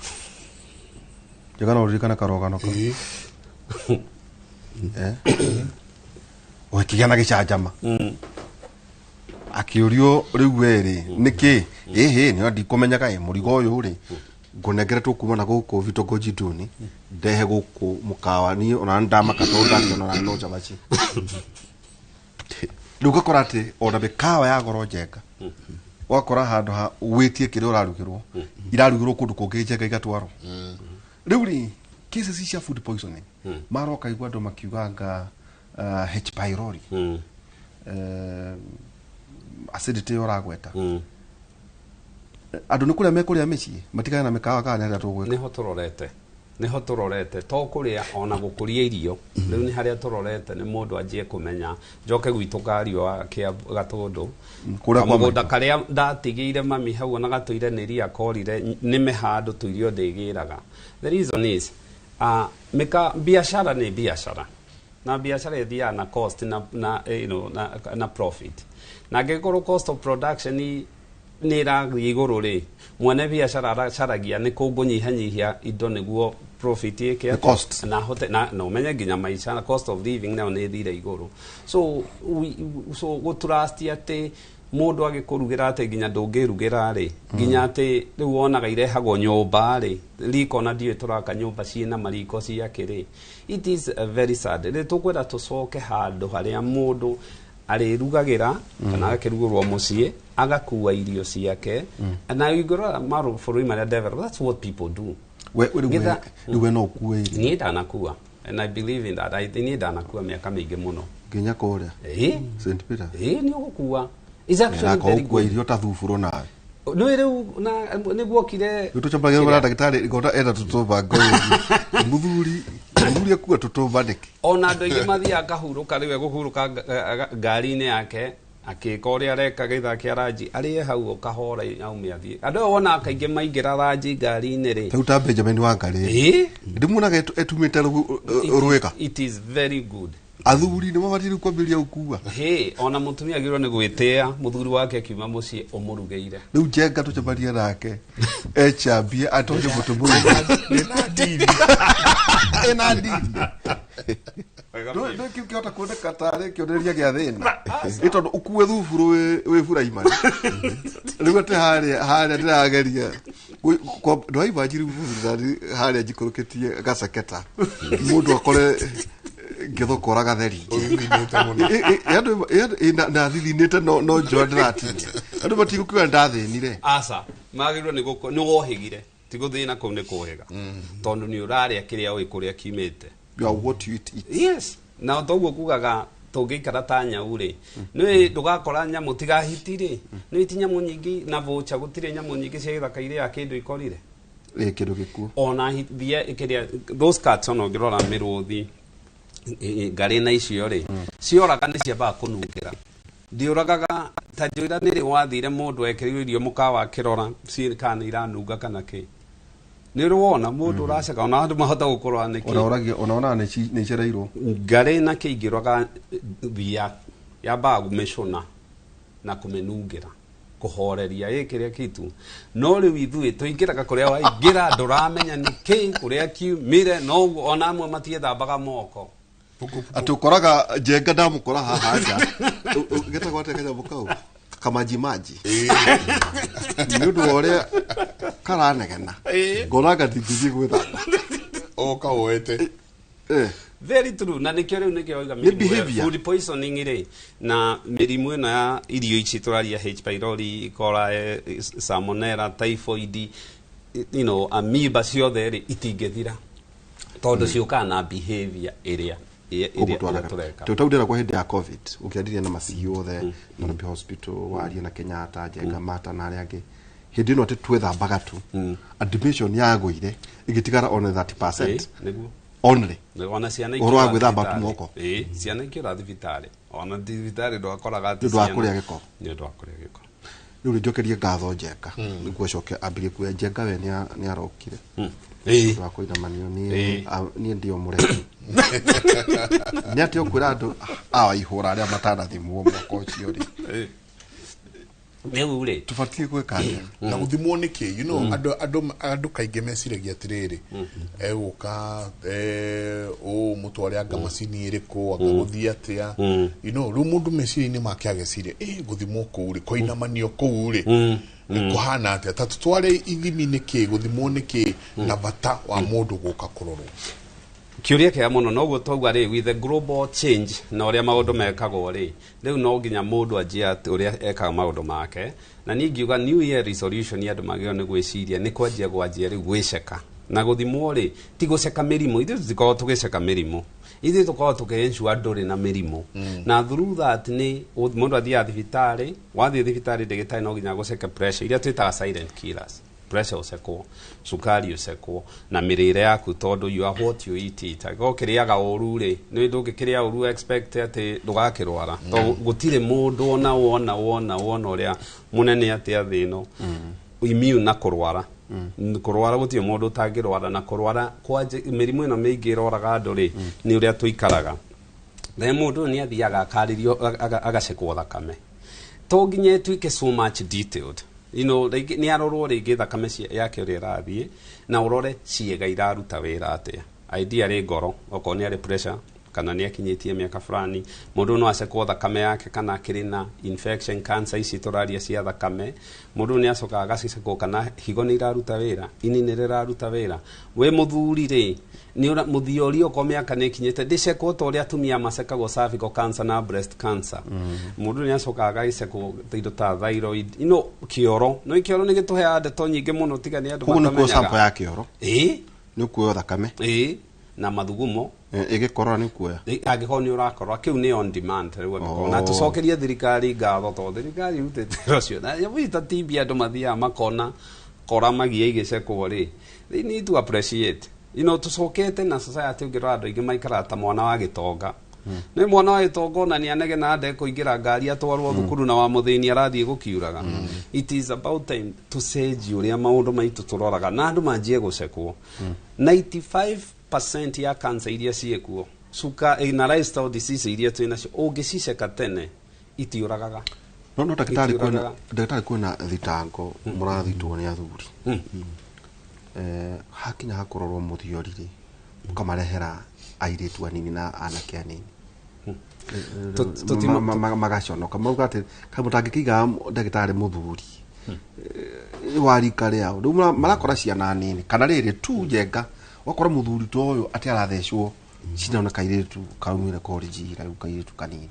jagana urikana karogano ka wakigana gicajama akiurio riu weri niki ni andi kumenyaga murigo uyu ri ngunengere tukuma na guku vitogoji duni ndehe guku mukawa ni ona ndama katonda ona no chabachi ruga korate ona bekawa ya goro njega wakora handu ha witie kire urarugirwo irarugirwo kundu kungijega igatwaro riu ri cases cia food poisoning maroka igwa ndo makiuganga H pylori acidity uragweta andu nikuria mekuria mici matikana na mikawa kana ria tugweka niho turorete to kuria ona gukuria irio riu ni haria turorete ni mundu anjie kumenya njoke gwitu gario kia gatundu kuria kwa mugunda karia ndatigire mami hau ona gatuire ni ria korire ni mehandu tuirio ndigiraga the reason is biashara ni biashara na biashara ithia na cost na you know na profit na ngekoro cost of production ni ragi iguru ri mwene biashara aracaragia ni kungunyihanyihia indo niguo profit yake na hote na umenye nginya maisha na cost of living na ni thire iguru so go trust ate mundu agikurugira ate nginya ndungirugira ri nginya ate riu wonaga irehagwo nyumba ri riko na ndiye turaka nyumba ciina mariko ciakiri it is very sad ri tukwenda tucoke handu haria mundu arirugagira kana akirugurwo mucie agakuwa irio ciake na igoro maru for him and devil that's what people do we no kuwe ni ndanakuwa and I believe in that I need ndanakuwa miaka mingi muno nginya kuria St Peter ni gukuwa is actually very good irio ta thufuro nawe no ere na niguo kire tutochabagira bara daktari igota eta tutoba ngoyi muthuri akuwa tutoba ndiki ona andu ingi mathia kahuruka riwe guhuruka ngari-ini yake akikoria reka geitha kia ranji arie hau kahora aumia thie andu wona akaingi maingira ranji ngari-ini ri tuta Benjamin Wangari ndimunaga etumite ruika it is very good athuri ni mabatiri kwambiria ukuwa ona mutumia agirwo ni gwitia muthuri wake akiuma mucie umurugeire riu njenga tuchabaria nake echambie atoje mutumuri ena dini Ndå kä kä hota kuoneka tarä kä onereria gä a thä na nä tondå å kue thuburu wä buraimari rä u atä harä ndä rageria ndå waibanjiri harä a njikå rå kä tie gaceketa må ndå akore ngä thokora gatheri na thithinä te no njå ndä ratinia andå matigå kiuga ndathä nire aca magä rwo nä wohä gire ti gå thä na kå u nä kå hä ga tondå nä å rarä a kä rä a å ä kå rä a kiumä te yes na toguo kugaga tungikara ta nyau ri nä ndugakora nyamu tigahiti ri nä ti nyamu nyingi na vocha gutire nyamu nyingi cia githaka iria kindu ikorire kindu gikuo ona thia ikiria those cats ono ngirora miruthi ngari na icio ri cioraga nä ciambaga kå nungira ndiuragaga ta njwira nä rä wathire må ndå ekärä irio må kawa akä rora kana iranunga kana kä nä rä wona må ndå å raceka ona andå mahota gå korwo onaona nä icereirwo ngarä na kä ingä rwaga thia yambaga gå mä cåna na kå mä nungä ra kå horeria ä kä rä a kitu no rä u ithuä tå ingä raga kå rä a waingä ra ndå ramenya nä kä kå rä a kiumä re noguo ona amwe matiethambaga moko atä å koraga njenga ndamå kora haha nja gä tagwo atä kanyamå kau kamajimaji nä å ndå wa å rä a karanegena ngoraga ndingĩthiĩ gwĩthamba o kawoete very true na nä kä o rä u nä kä oiga food poisoning rä na mä rimå ä no ya irio ici tå raria H pylori cora salmonella typhoid you know amoeba ciothe rä itingĩthira tondå ciũkaga na behavior ĩrĩa tau ndä rakwa hä ndä ya covid å kä andiria na maciå othe Nairobi hospital waria na Kenyatta Njenga Mata na arä angä hä ndä ä no atä twethambaga tu admission yagå ire ä gä tigara on 30% only ona ciana å horo wa gwä thamba tu moko ciana ikä ra thibitarä ona thibitarä ndwakoraga nä ndå wa kå rä a gä ko nä ndå wa kå rä a gä ko rä u rä njokerie ngatho Njenga nä guo coke ambä rie kuoya Njenga we nä arokire ndå wa kå inamanio niä ndio må reki nä atä å kwä ra andå awaihå ra arä a matanathimwo mwaka å cio rä rä u rä tå batiä gwä ka na gå thimwo nä kä andå kaingä meciragia atä rä rä egå ka å må twareanga macini ä rä kå angagå thiä atä a rä u må ndå meciria-inä make ageciria gå thimwo kå u rä kå inamanio kå u rä kå hana atä a ta tå tware ithimi nä kä gå thimwo nä kä na bata wa må ndå gå ka kå rorwo kä å ria kä a må no noguo twauga rä with the global change na å rä a maå ndå mekagwo rä rä u no nginya må ndå anjia å rä a ekaga maå ndå make na niä ngiuga new year resolution andå magä nä gwä ciria nä kwanjia gwanjia rä u gwä ceka na gå thimwo rä ti gå ceka mä rimå ithuä tutikoragwo tå gä ceka mä rimå ithuä tå koragwo tå kä ensure ndå rä na mä rimå na through that nä må ndå athiaga thibitarä wathiä thibitarä ndä gä tarä no nginya gå ceke pressure iria twä taga silent killers pressure ucekwo cukari ucekwo na mirire yaku tondu you are what you eat it go kiriaga uru ri ni ndungi kiria uru expect ati ndugakirwara to gutire mundu wona uria munene ati athino immune na kurwara kurwara gutire mundu tangirwara na kurwara kwa mirimu ino mingi iroraga andu ri ni uria tuikaraga na mundu ni athiaga akaririo agacekwo thakame to nginya tuike so much detailed you know ni arorwo ringi thakame yake uri rathie na urore ciega iraruta wira atia idea ri ngoro oko ni ari pressure kana ni akinyitie miaka fulani mundu no acekwo thakame yake kana akiri na infection cancer ici turaria cia thakame mundu ni acoka agacicekwo kana higo ni iraruta wira ini ni riraruta wira we muthuri ri ni muthio uri oko miaka ni kinyite ndicekwo to uri atumia macekagwo cervical cancer na breast cancer mundu ni acoka agacekwo indo ta thyroid ino kioro no kioro ni gituheaga ndeto nyingi muno tiga ni andu matamenyaga sample ya kioro ni kuoya thakame na mathugumo igikorwo ni kuoya angikorwo ni urakorwo kiu ni on demand na tucokerie thirikari ngatho to thirikari rutete rocio na wita TB andu mathia makona kora magia igicekwo ri they need to appreciate you know tucokete na society ngirwa andu ingi maikara ta mwana wa gitonga ni mwana wa gitonga na ni anege na ande kuingira ngari atwarwo thukuru na wa muthini arathie gukiuraga it is about time to sage uria maundu maitu turoraga na andu manjie gucekwo 95% ya cancer iria ciekuo suka na lifestyle disease iria twinacio ungiciceka tene itiuragaga no ndagitari kwina thitango murathitwo ni athuri hakinya hakororwo muthiori ri mukamarehera airitu anini na anake anini Tutimo magaconoka mauga ati kamutagikiga ndagitari muthuri warika riao riu marakora ciana nini kana riri tu njenga wakora muthuri to uyu ati arathecwo cina na kairitu kaumire college riu kairitu kanini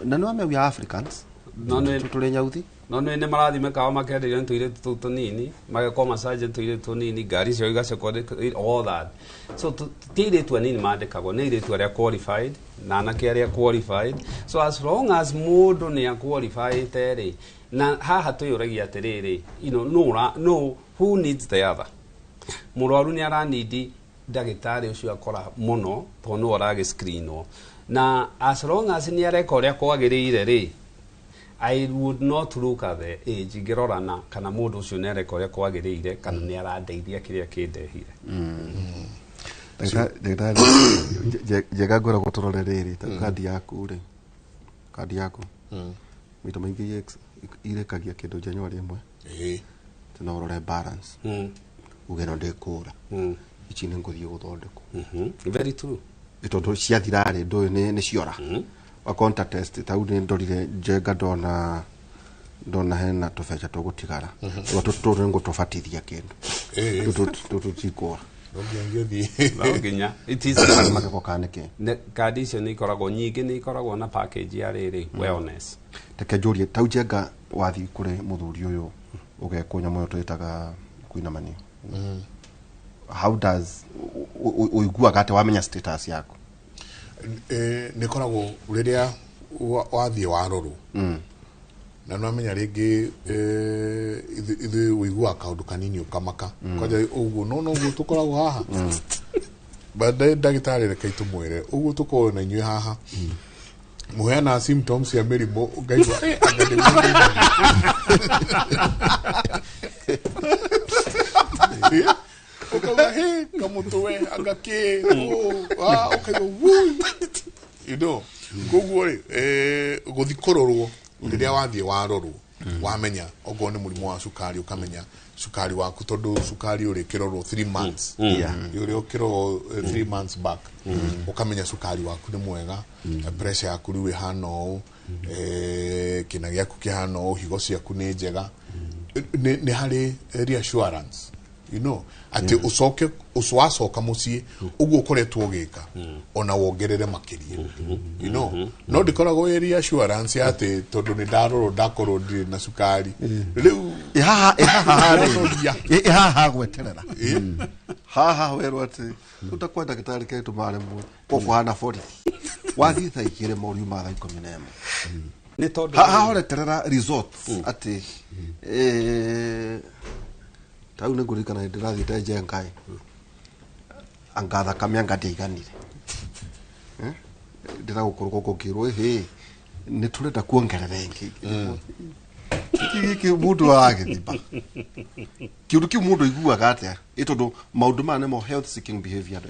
na no ame we Africans no tutule nyauthi no ne marathime kawa makendeire ntuire tunini magekoma sergeant tuire tunini ngari cio igacekwo all that so tire tu anini mandikagwo ne ile tu aria qualified na anake aria qualified so as long as mundu ni a qualified tere na haha tuyuragia atiriri no who needs the other murwaru ni aranidi ndagitari ucio akora muno to no arage screenwo na as long as ni areka uria kwagirire ri I would not look at the age ngirorana kana mundu ucio ni areka uria kwagirire kana ni arandeithia kiria kindehire ndagitari jega ngora gutorore riri ta kadi yaku ri kadi yaku mito maingi irekagia kindu njanywa rimwe tunorore balance ugeno ndekura ici nĩ ngũthiĩ gũthondekwo very true itondo ciathirarĩ ndũĩ nĩ ciora wa contest tau nĩ ndorire njenga ndona hena tũbeca tũgũtigara tũtũ ngũtũbatithia kĩndũ tũtikũra no nginya it is mageko kaneke kadi icio nĩ ikoragwo nyingĩ nĩ ikoragwo na package ya rĩrĩ wellness teke njũrie tau njenga wathi kũrĩ mũthuri ũyũ ũgekwo nyamũ ĩyo twĩtaga kuinamanio how does uiguaga ati wamenya status yako nĩ koragwo rĩrĩa wathiĩ warorwo na no amenya rĩngĩ ithuĩ ũiguaga kaũndũ kanini ũkamaka kwanja ũguo no ũguo tũkoragwo haha baadaye ndagĩtarĩ reke itũmwĩre ũguo tũkoragwo na inyuĩ haha muheana symptoms ya mĩrimũ ngaigua ukaga he kamutwe agake ukaga wui you know koguo guthikororwo riria wathie warorwo wamenya ogo ni murimu wa sukari ukamenya sukari waku tondu sukari uri kirorwo 3 months uri ukirorwo 3 months back ukamenya sukari waku ni mwega pressure yaku riu ihana uu kina giaku kihana uu higo ciaku ni njega ni hari reassurance you know ati ucoke uswacoka mucii uguo ukoretwo gika ona wongerere makiria you know no ndikoragwo reassurance ati tondu ni ndaroro ndakorwo ndi na sukari riu haha gweterera haha werwo ati utakwenda ndagitari ketu mare mu kuhana 40 wathi thaikire moriu ma 11 ni tondu haha oreterera results ati tau nĩ ngũririkana ndĩrathiĩte njengai angatha kamĩa ngatĩiganire ndĩragũkũrũka gũkĩrwo nĩ tũrenda kuongerera ĩngĩ gĩkĩ mũndũ aragĩthimba kĩũndũ kĩu mũndũ aiguaga atĩa tondũ maũndũ maya nĩmo health seeking behavior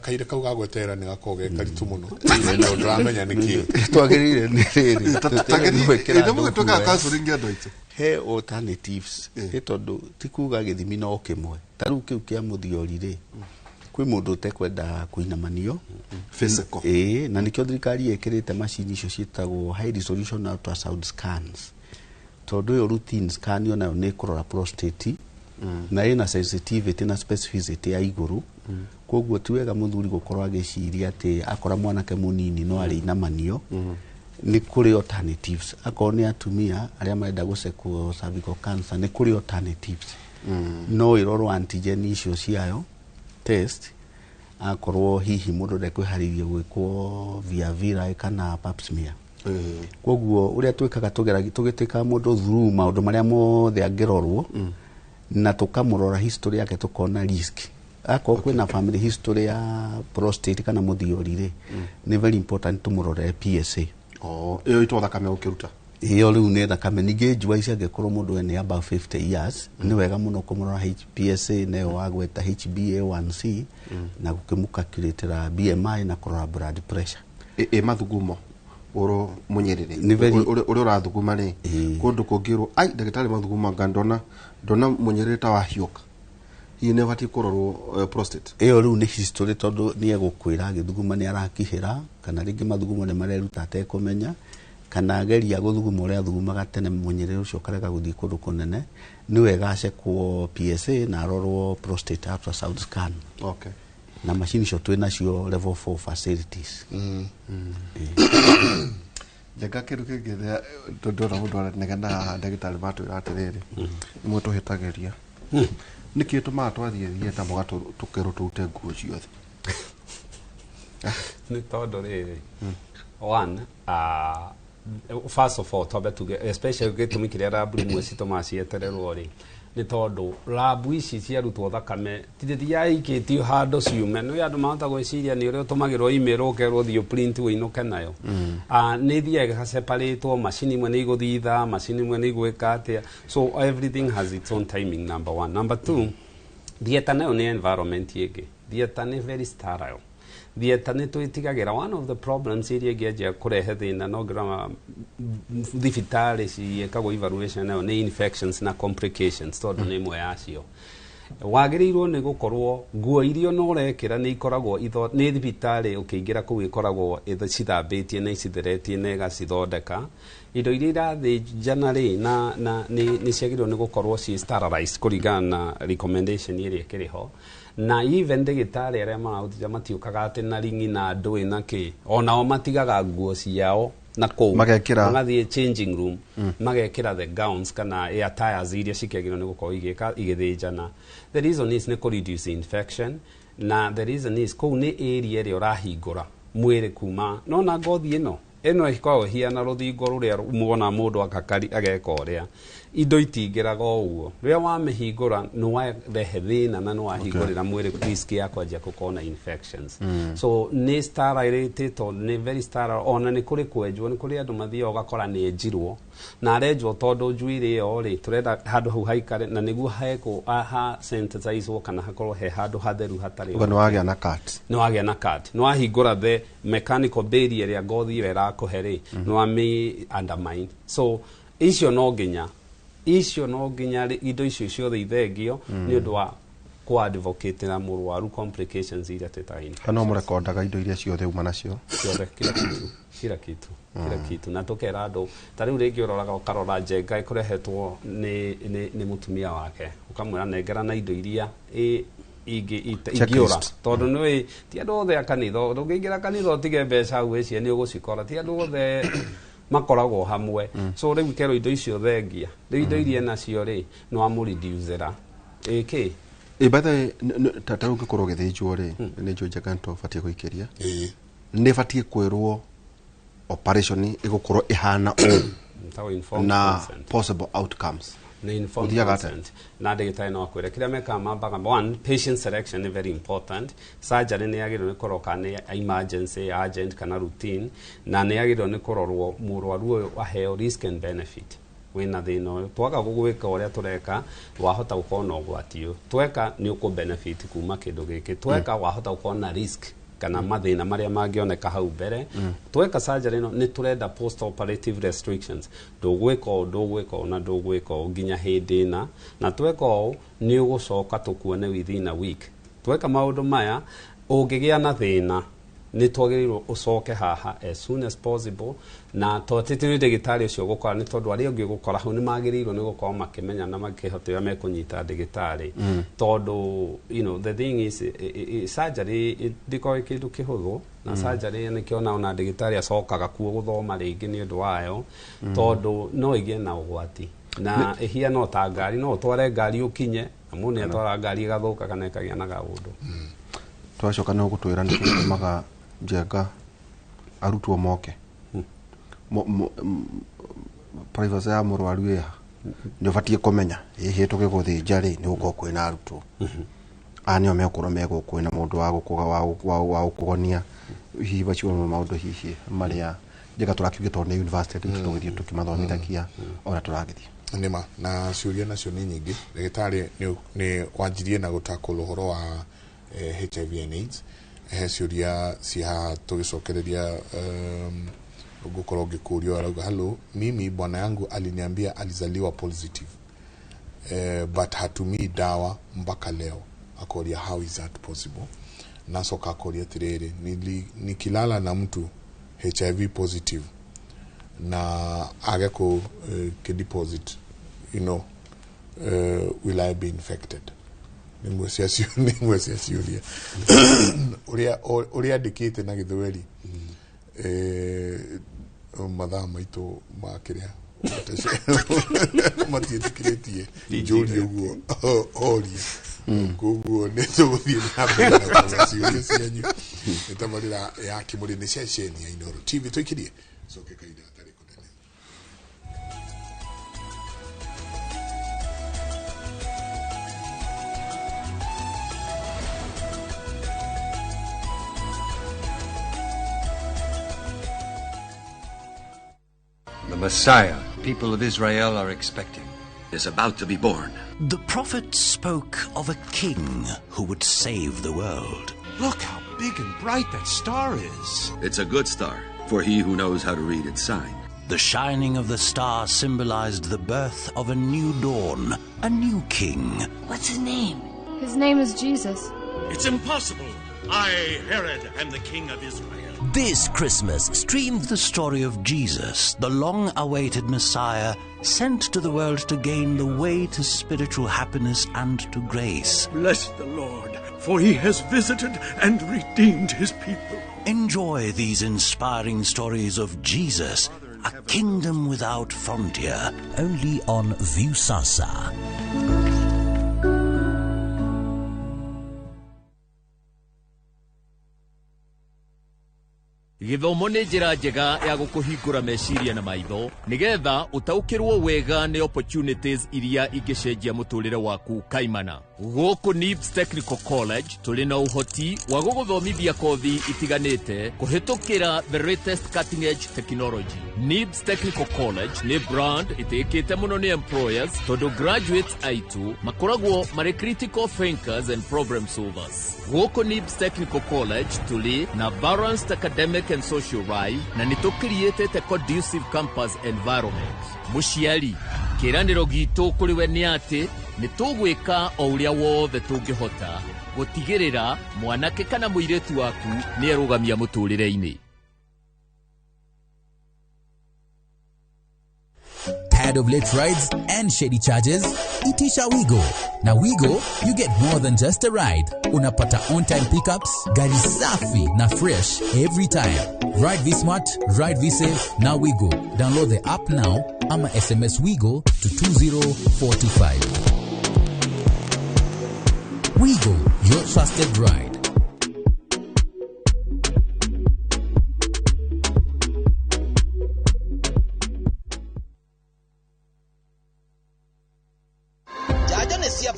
kaire kau gagweterera nĩ gakoragwo ge karitũ mũno na ndũramenya nĩkĩ twagĩrĩire nĩ rĩrĩ mũgĩtuĩkaga counseling andũ aitũ he alternatives tondũ ti kuga gĩthimi no kĩmwe ta rĩu kĩu kĩa mũthiori rĩ kwĩ mũndũ ũtekwenda kũinamanio physical na nĩkĩo thirikari ĩkĩrĩte macini icio ciĩtagwo high resolution ultrasound scans tondũ ũyũ routine scan onayo nĩ kũrora prostate na ĩna sensitivity na specificity ya igũrũ koguo ti wega mũthuri gũkorwo agĩciria atĩ akora mwanake mũnini no arĩ inamanio nĩ kũrĩ alternatives akorwo nĩ atumia arĩa marenda gũcekwo cervical cancer nĩ kũrĩ alternatives no ĩrorwo antigen icio ciayo test akorwo hihi mũndũ ndekwĩharĩirie gwĩkwo via vira kana pap smear koguo ũrĩa twĩkaga tũgĩtĩka mũndũ through maũndũ marĩa mothe angĩrorwo na tũkamũrora history yake tũkona risk akorwo kwĩna family history ya prostate kana mũthiori rĩ nĩ very important tũmũrore PSA ĩyo itwa thakame ũkĩruta iyo rĩu nĩ thakame ningĩ njua ici angĩkorwo mũndũ ene above 50 years nĩ wega mũno kũmũrora PSA nayo wagweta HbA1c na gũkĩmũcalculate BMI na kũrora blood pressure mathugumo oro munyerere ũrĩa ũrathuguma rĩ kũndũ kũngĩrwo ai ndagĩtarĩ mathuguma ngandona munyerere ta wahiũka Hiyo never tikororwo prostate. Iyo riu ni history tondu ni egukwira githuguma ni arakihira kana ringi mathugumo ni mareruta atekumenya kana ageria guthuguma uria athugumaga tene munyirire ucio karega guthii kundu kunene ni wega acekwo PSA na arorwo prostate ultrasound scan. Okay. Na machine cio twina cio level 4 facilities. Jaga kiru kigithia ndora mundu aranegana ndagitari batwira atiriri imwe tuhitagiria niki tuma twathie thieta mugato tukero tute nguo ciothe ni todo riri one first of all tobe tuge especially gitumikire rabu imwe citomacietererwo ri ni tondu rabu ici ciarutwo thakame tithia ikitio hando ciume no yandu mahota gwiciria ni uria tumagirwo email ukerwo thio print winuke nayo ni thiega separate machine imwe ni iguthitha machine imwe ni igwika atia so everything has its own timing number one. Number two, thieta nayo ni environment yege thieta ni very sterile thieta ni twitigagira one of the problems iria ngianjia kurehe thina no ngira thibitari ciekagwo evaluation nayo ni infections na complications tondu ni imwe yacio wagirirwo ni gukorwo nguo irio no rekira ni ikoragwo ni thibitari ukiingira kuu ikoragwo cithambitie na icitheretie na igacithondeka indo iria irathĩnjana rĩ na ni ciagirwo ni gukorwo ci sterilized kuringana na recommendation iria ikiriho na even ndagĩtarĩ arĩa marautithia matiũkaga atĩ na ringi na ndũĩ na kĩ onao matigaga nguo ciao na kũu magathiĩ changing room magekĩra the gowns kana attires iria cikĩagĩrwo nĩ gũkorwo igĩthĩnjana. The reason is nĩ reduce infection na the reason is kũu nĩ area ĩrĩa ũrahingũra mwĩrĩ kuma no na ngothi ĩno ikoragwo hiana rũthingo rũrĩa muona mũndũ ageka ũrĩa indo itingĩraga ũguo rĩrĩa wamĩhingũra nĩ warehe thĩna na nĩ wahingũrĩra mwĩrĩ risk ya kwanjia gũkorwo na infections. So nĩ sterile tondũ nĩ very sterile ona nĩ kũrĩ kwenjwo nĩ kũrĩ andũ mathiaga ũgakora nĩ enjirwo na arenjwo tondũ njuĩrĩ ĩyo rĩ tũrenda handũ hau haikare na nĩguo heko sensitizwo kana hakorwo he handũ hatheru hatarĩ nĩ wagĩa na cut nĩ wahingũra the mechanical barrier ya ngothi ĩyo ĩrakũhe rĩ nĩ wamĩ undermine. So icio no nginya indo icio ciothe ithengio nĩ ũndũ wa ku-advocate na mũrwaru complications iria twĩtaga infections. Kana mũrekondaga indo iria ciothe uma nacio ciothe kila kitu na tukera andũ ta rĩu rĩngĩ ũroraga ũkarora njenga ĩkũrehetwo nĩ mũtumia wake ũkamwĩra nengera na indo iria ingĩũra tondũ nĩ ti andũ othe a kanitha ndũngĩingĩra kanitha ũtige mbeca hau wĩcie nĩ ũgũcikora ti andũ othe makoragwo hamwe. So rĩu kero indo icio thengia rĩu indo iria nacio rĩ no amũreducera ĩkĩ bathe tata ũngĩkorwo gĩthĩnjwo rĩ nĩ njũ njega nĩtũbatiĩ gũikĩria nĩ batiĩ kwĩrwo operation ĩgũkorwo ĩhana na possible outcomes na informed consent na ndagĩtarĩ no akwĩre kĩrĩa mekaga mambaga one patient selection is very important. Surgery nĩ yagĩrĩirwo nĩ kũrora nĩ emergency urgent kana routine na nĩ yagĩrĩirwo nĩ kũrorwo mũrwaru ũyũ aheo risk and benefit wĩna thĩna ũyũ twaga gũgwĩka ũrĩa tũreka wahota gũkorwo na ũgwati ũyũ tweka nĩ ũkũ-benefit kuma kĩndũ gĩkĩ tweka wahota gũkorwo na risk kana mathĩna marĩa mangĩoneka hau mbere tweka surgery ĩno nĩ tũrenda post operative restrictions ndũgwĩka nginya hĩndĩ ĩna na tweka ũũ nĩ ũgũcoka tũkuone within a week. Tweka maũndũ maya ũngĩgĩa na thĩna nĩ twagĩrĩirwo ũcoke haha as soon as possible na totete nĩ ndagĩtarĩ ũcio gũkora nĩ tondũ arĩa ũngĩ gũkora hau nĩ magĩrĩirwo nĩ gũkorwo makĩmenya na makĩhota ũrĩa mekũnyita ndagĩtarĩ tondũ the thing is surgery ndĩkoragwo kĩndũ kĩhũthũ na surgery nĩkĩona ona ndagĩtarĩ acokaga kuo gũthoma rĩngĩ nĩ ũndũ wayo tondũ no ĩgĩe na ũgwati na ĩhiana ta ngari no ũtware ngari ũkinye na mũndũ nĩ atwara ngari ĩgathũka kana ĩkagĩa na gaũndũ. Twacoka nĩ ũgũtwĩra nĩ kĩmaga njenga arutwo moke privacy ya mũrwaru ĩha nĩ ũbatiĩ kũmenya ĩhĩ tũgĩgũthĩnja rĩ nĩ gũkorwo kwĩna arutwo nĩo megũkorwo megũkwĩna mũndũ wa gũkũgonia hihi bacio maũndũ hihi marĩa njega tũrakiuge tondũ nĩ university tũgĩthiĩ tũkĩmathomithagia ona tũragĩthiĩ nĩma na ciũria nacio nĩ nyingĩ. Ndagĩtarĩ nĩ wanjirie na gũtakũra ũhoro wa HIV and AIDS ciũria ciha tũgĩcokereria ũgũkorwo ngĩkũrio arauga hello mimi bwana yangu aliniambia alizaliwa positive but hatumii dawa mpaka leo akoria how is that possible, nasoka akoria tirere nikilala na mtu HIV positive na ageko ke deposit, you know, will I be infected? Nimwesi asiulia uria dikite na githweri madha maito makiria matietikiretie jori uguo oria kuguo netuguthie na mbere asiulia cianyu etamarira ya kimuri ni ceceni ya Inooro TV tuikirie soke kaida atari kunene. The Messiah, people of Israel are expecting, is about to be born. The prophet spoke of a king who would save the world. Look how big and bright that star is. It's a good star for he who knows how to read its sign. The shining of the star symbolized the birth of a new dawn, a new king. What's his name? His name is Jesus. It's impossible. I, Herod, am the king of Israel. This Christmas, stream the story of Jesus, the long-awaited Messiah, sent to the world to gain the way to spiritual happiness and to grace. Bless the Lord, for he has visited and redeemed his people. Enjoy these inspiring stories of Jesus, a kingdom without frontier, only on Viusasa. Githomo nĩ njĩra njega ya gũkũhingũra meciria na maitho nigetha utaukirwo wega nĩ opportunities iria ingĩcenjia mũtũrĩre waku kaimana. Gũkũ NIBS Technical College tũrĩ na ũhoti wa gũgũthomithia kothi itiganĩte kũhĩtũkĩra the latest cutting edge technology. NIBS Technical College nĩ brand ĩtĩkĩte mũno nĩ employers tondũ graduates aitũ makoragwo marĩ critical thinkers and problem solvers. Gũkũ NIBS Technical College tũrĩ na balanced academic and social life na nĩtũkriĩtĩte a conducive campus environment. Mũciari, kĩranĩro gitũ kũrĩ we nĩ atĩ nĩtũgwĩka o ũrĩa wothe tũngĩhota gũtigĩrĩra mwanake kana mũirĩtu waku nĩarũgamia mũtũrĩre-inĩ. Tired of late rides and shady charges? Itisha Wigo. Now Wigo, you get more than just a ride. Unapata on-time pickups, gari safi na fresh every time. Ride V-Smart, ride V-Safe, now Wigo. Download the app now, ama SMS Wigo to 20425. Wigo, your trusted ride.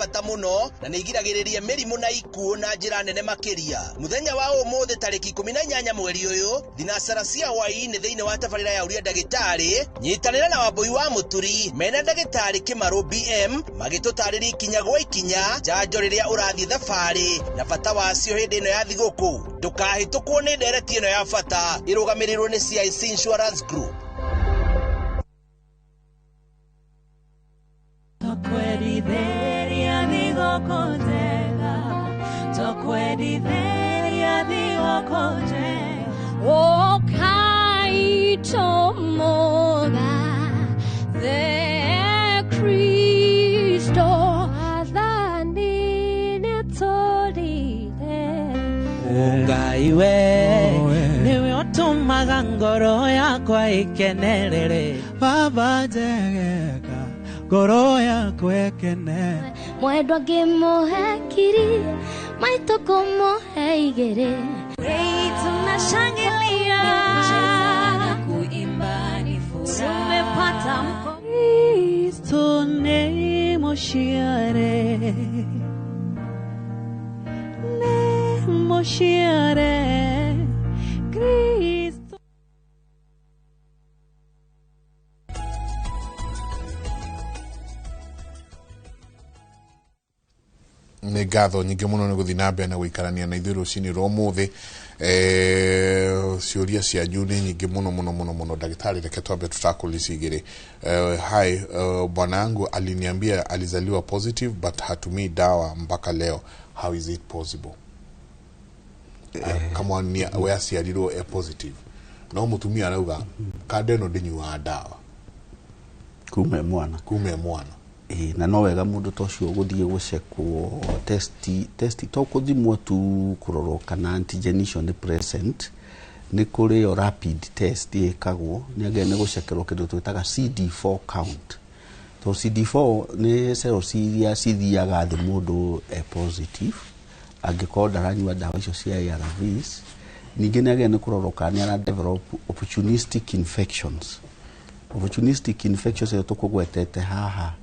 bata muno na nĩigiragĩrĩria mĩrimũ na ikuũ na njĩra nene makĩria. Mũthenya wa ũmũthĩ tarĩki 18 mweri ũyũ, thinacara cia hwaĩ-inĩ thĩinĩ wa tabarĩra ya ũria ndagĩtarĩ, nyitanĩra na Wambui wa Mũturi mena ndagĩtarĩ Kĩmarũ BM magĩtũtarĩria ikinya gwa ikinya njanjo rĩrĩa ũrathiĩ thabarĩ na bata wacio hĩndĩ ĩno ya thigũkũ. Ndũkahĩtũkwo nĩ ndereti ĩno ya bata ĩrũgamĩrĩirwo nĩ CIC Insurance Group. O kaito moga the Cristo adhani netorire ungaiwe niwe otumaga ngoro yakwa ikenerere baba jegeka ngoro yakwa ikene mwendwa ngĩmũhe maito kũmũhe igĩrĩ. Tunashangilia kuimba ni furaha tumepata Kristo nemoshiare Kristo. nĩ ngatho nyingĩ mũno nĩ gũthiĩ na mbere na gũikarania na ithuĩ rũcinĩ rwa ũmũthĩ. Ciũria cianyu nĩ nyingĩ mũno ndagĩtarĩ, reke twambe tutakulici igĩrĩ. Hi, bwana yangu aliniambia alizaliwa positive but hatumii dawa mpaka leo. how is it possible? Come on, where ciarirwo e positive no mutumia arauga kande no ndinyua ndawa kume mwana na no wega mundu tocio guthie gucekwo testi to kuthimwo tu kurorwo kana antigen icio ni present ni kuri yo rapid test ikagwo ni agene gucekerwo kindu twitaga CD4 count to CD4 ni cells iria cithiaga thi mundu e positive angikorwo ndaranyua ndawa icio cia ARVs ningĩ nĩ agene kurorwo kana na develop opportunistic infections ĩyo tukugwetete haha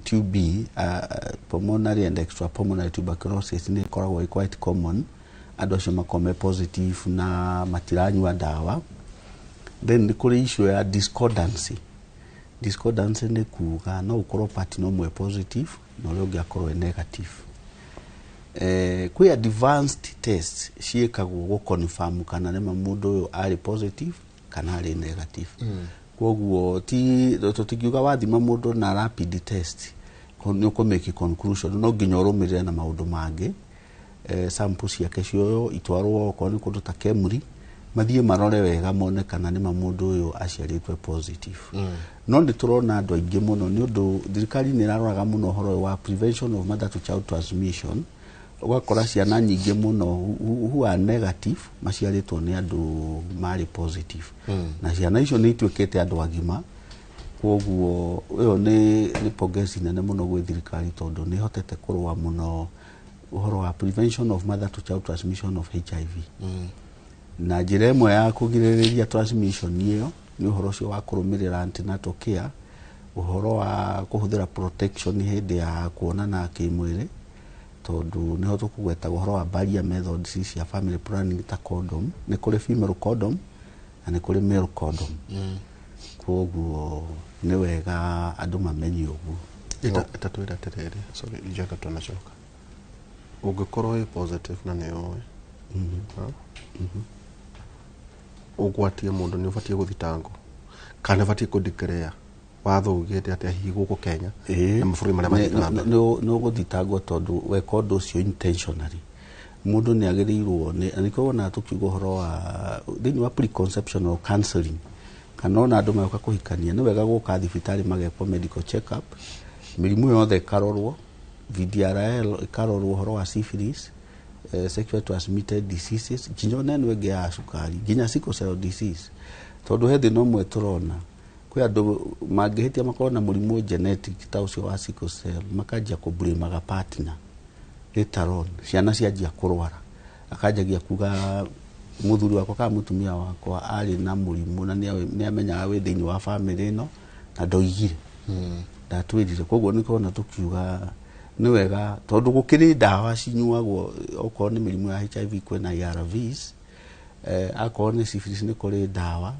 TB pulmonary and extrapulmonary tuberculosis ni ikoragwo quite common andũ acio makome positive na matiranyua ndawa. Then ni kuri issue ya discordancy ni kuga no ukorwo part no mwe positive no ũrĩa ũngĩ akorwo negative. Kwi advanced test ciĩkagwo go confirm kana nĩ mũndũ ũyũ ari positive kana ari negative. Koguo tutikiuga wathima mũndũ na rapid test nĩ ũkũmake conclusion no nginya ũrũmĩrĩre na maũndũ mangĩ. Sample ciake cio itwarwo okorwo nĩ kũndũ ta Kemri mathie marore wega mone kana nĩ mũndũ ũyũ aciarĩtwe positive. No nĩ turona andũ aingĩ mũno nĩ ũndũ thirikari nĩ ĩraroraga mũno ũhoro wa prevention of mother to child transmission. Ugakora ciana nyingĩ mũno who are negative maciarĩtwo nĩ andũ marĩ positive. Na ciana icio nĩ ituĩkĩte andũ agima. Koguo ũyũ nĩ pogesi nene mũno gwĩ thirikari tondũ nĩ hotete kũrũa mũno ũhoro wa prevention of mother to child transmission of HIV. Na njĩra ĩmwe ya kũgirĩrĩria transmission ĩyo nĩ ũhoro ũcio wa kũrũmĩrĩra antenatal care, ũhoro wa kũhũthĩra protection hĩndĩ ya kuonana kĩmwĩrĩ tondu niho tukugweta ũhoro wa barrier methods cia family planning ta condom. Nĩ kũrĩ female condom na nĩ kũrĩ male condom. Koguo nĩ wega andũ mamenye ũguo. Itatwĩra atĩrĩrĩ, sorry ijaga tunacoka ũngĩkorwo ĩ positive na nĩ ũĩ ũgwatie mũndũ nĩ ũbatiĩ gũthitangwo kana ũbatiĩ kũdeclare watho ugĩte atĩ hihi gũkũ Kenya na mabũrũri marĩa mathitangwo no gũthitangwo tondũ weka ũndũ ũcio intentionally. Mũndũ nĩ agĩrĩirwo nĩ kuona tukiuga ũhoro wa thĩinĩ wa preconception or counseling kana ona andũ magoka kũhikania nĩ wega gũka thibitarĩ magekwo medical check up, mĩrimũ yothe ĩkarorwo, VDRL ĩkarorwo, ũhoro wa syphilis, sexual transmitted diseases, nginya neno ĩngĩ ya cukari, nginya sickle cell disease. Tondũ he thĩna ũmwe tũrona kwĩ andũ mangĩhĩtia makorwo na mũrimũ genetic ta ũcio wa sickle cell makanjia kũblame partner later on, ciana cianjia kũrwara akanjagia kuga mũthuri wakwa kana mũtumia wakwa arĩ na mũrimũ na nĩ amenyaga wĩ thĩinĩ wa family ĩno na ndoigire ndatwĩrire. Koguo nĩ kona tukiuga nĩ wega tondũ gũkĩrĩ ndawa cinyuagwo okorwo nĩ mĩrimũ ya HIV kwĩna ARVs, akorwo nĩ syphilis nĩ kũrĩ ndawa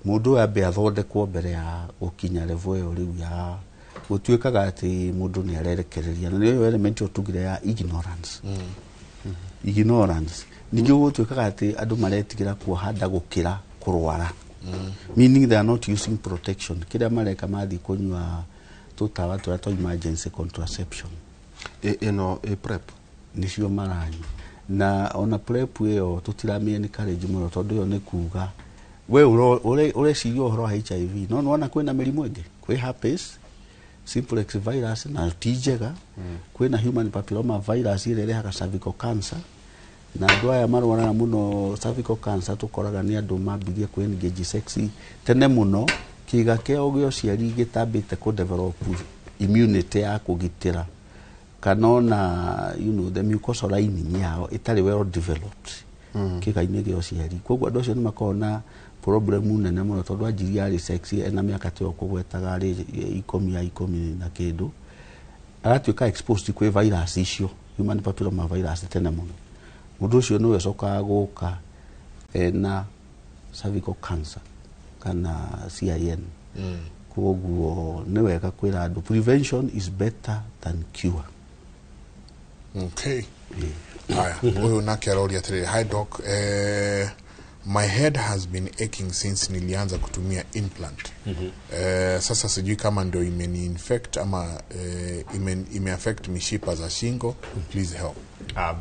mũndũ ũyũ ambe athondekwo mbere ya gũkinya level ĩyo rĩu ya gũtuĩkaga atĩ mũndũ nĩ arerekereria na nĩyo element tugire ya ignorance. Ignorance ningĩ gũtuĩkaga atĩ andũ maretigĩra kuohanda gũkĩra kũrwara, meaning they are not using protection. Kĩrĩa mareka mathiĩ kũnyua tũtawa tũrĩa twa emergency contraception ĩno PrEP nĩcio maranyua. Na ona PrEP ĩyo tũtiramĩe encourage mũno tondũ ĩyo nĩ kuga we ũreciria ũhoro wa HIV no nĩwona kwĩna mĩrimũ ĩngĩ, kwĩ herpes simplex virus na ti njega, kwĩna human papilloma virus ĩrĩa ĩrehaga cervical cancer na andũ aya marwaraga mũno cervical cancer tũkoraga nĩ andũ mambirie kwĩ engage sex tene mũno, kĩga kĩao gĩa ũciari gĩtambĩte kũ develop immunity ya kũgitĩra kana ona the mucosal lining yao itarĩ well developed kĩga-inĩ gĩa ũciari. Koguo andũ acio nĩ makona problem nene mũno tondũ anjiria arĩ sexy ena mĩaka teo kũgwetaga arĩ 10 na kĩndũ agatuĩka exposed kwĩ virus icio human papilloma virus tene mũno. Mũndũ ũcio nĩwe acokaga gũka na cervical cancer kana CIN. Koguo nĩ wega kwĩra andũ prevention is better than cure. Okay. Haya, huyu nake aroria atĩrĩrĩ, hi doc, my head has been aching since nilianza kutumia implant. Sasa sijui kama ndio imeni-infect ama ime-affect mishipa za shingo. Please help.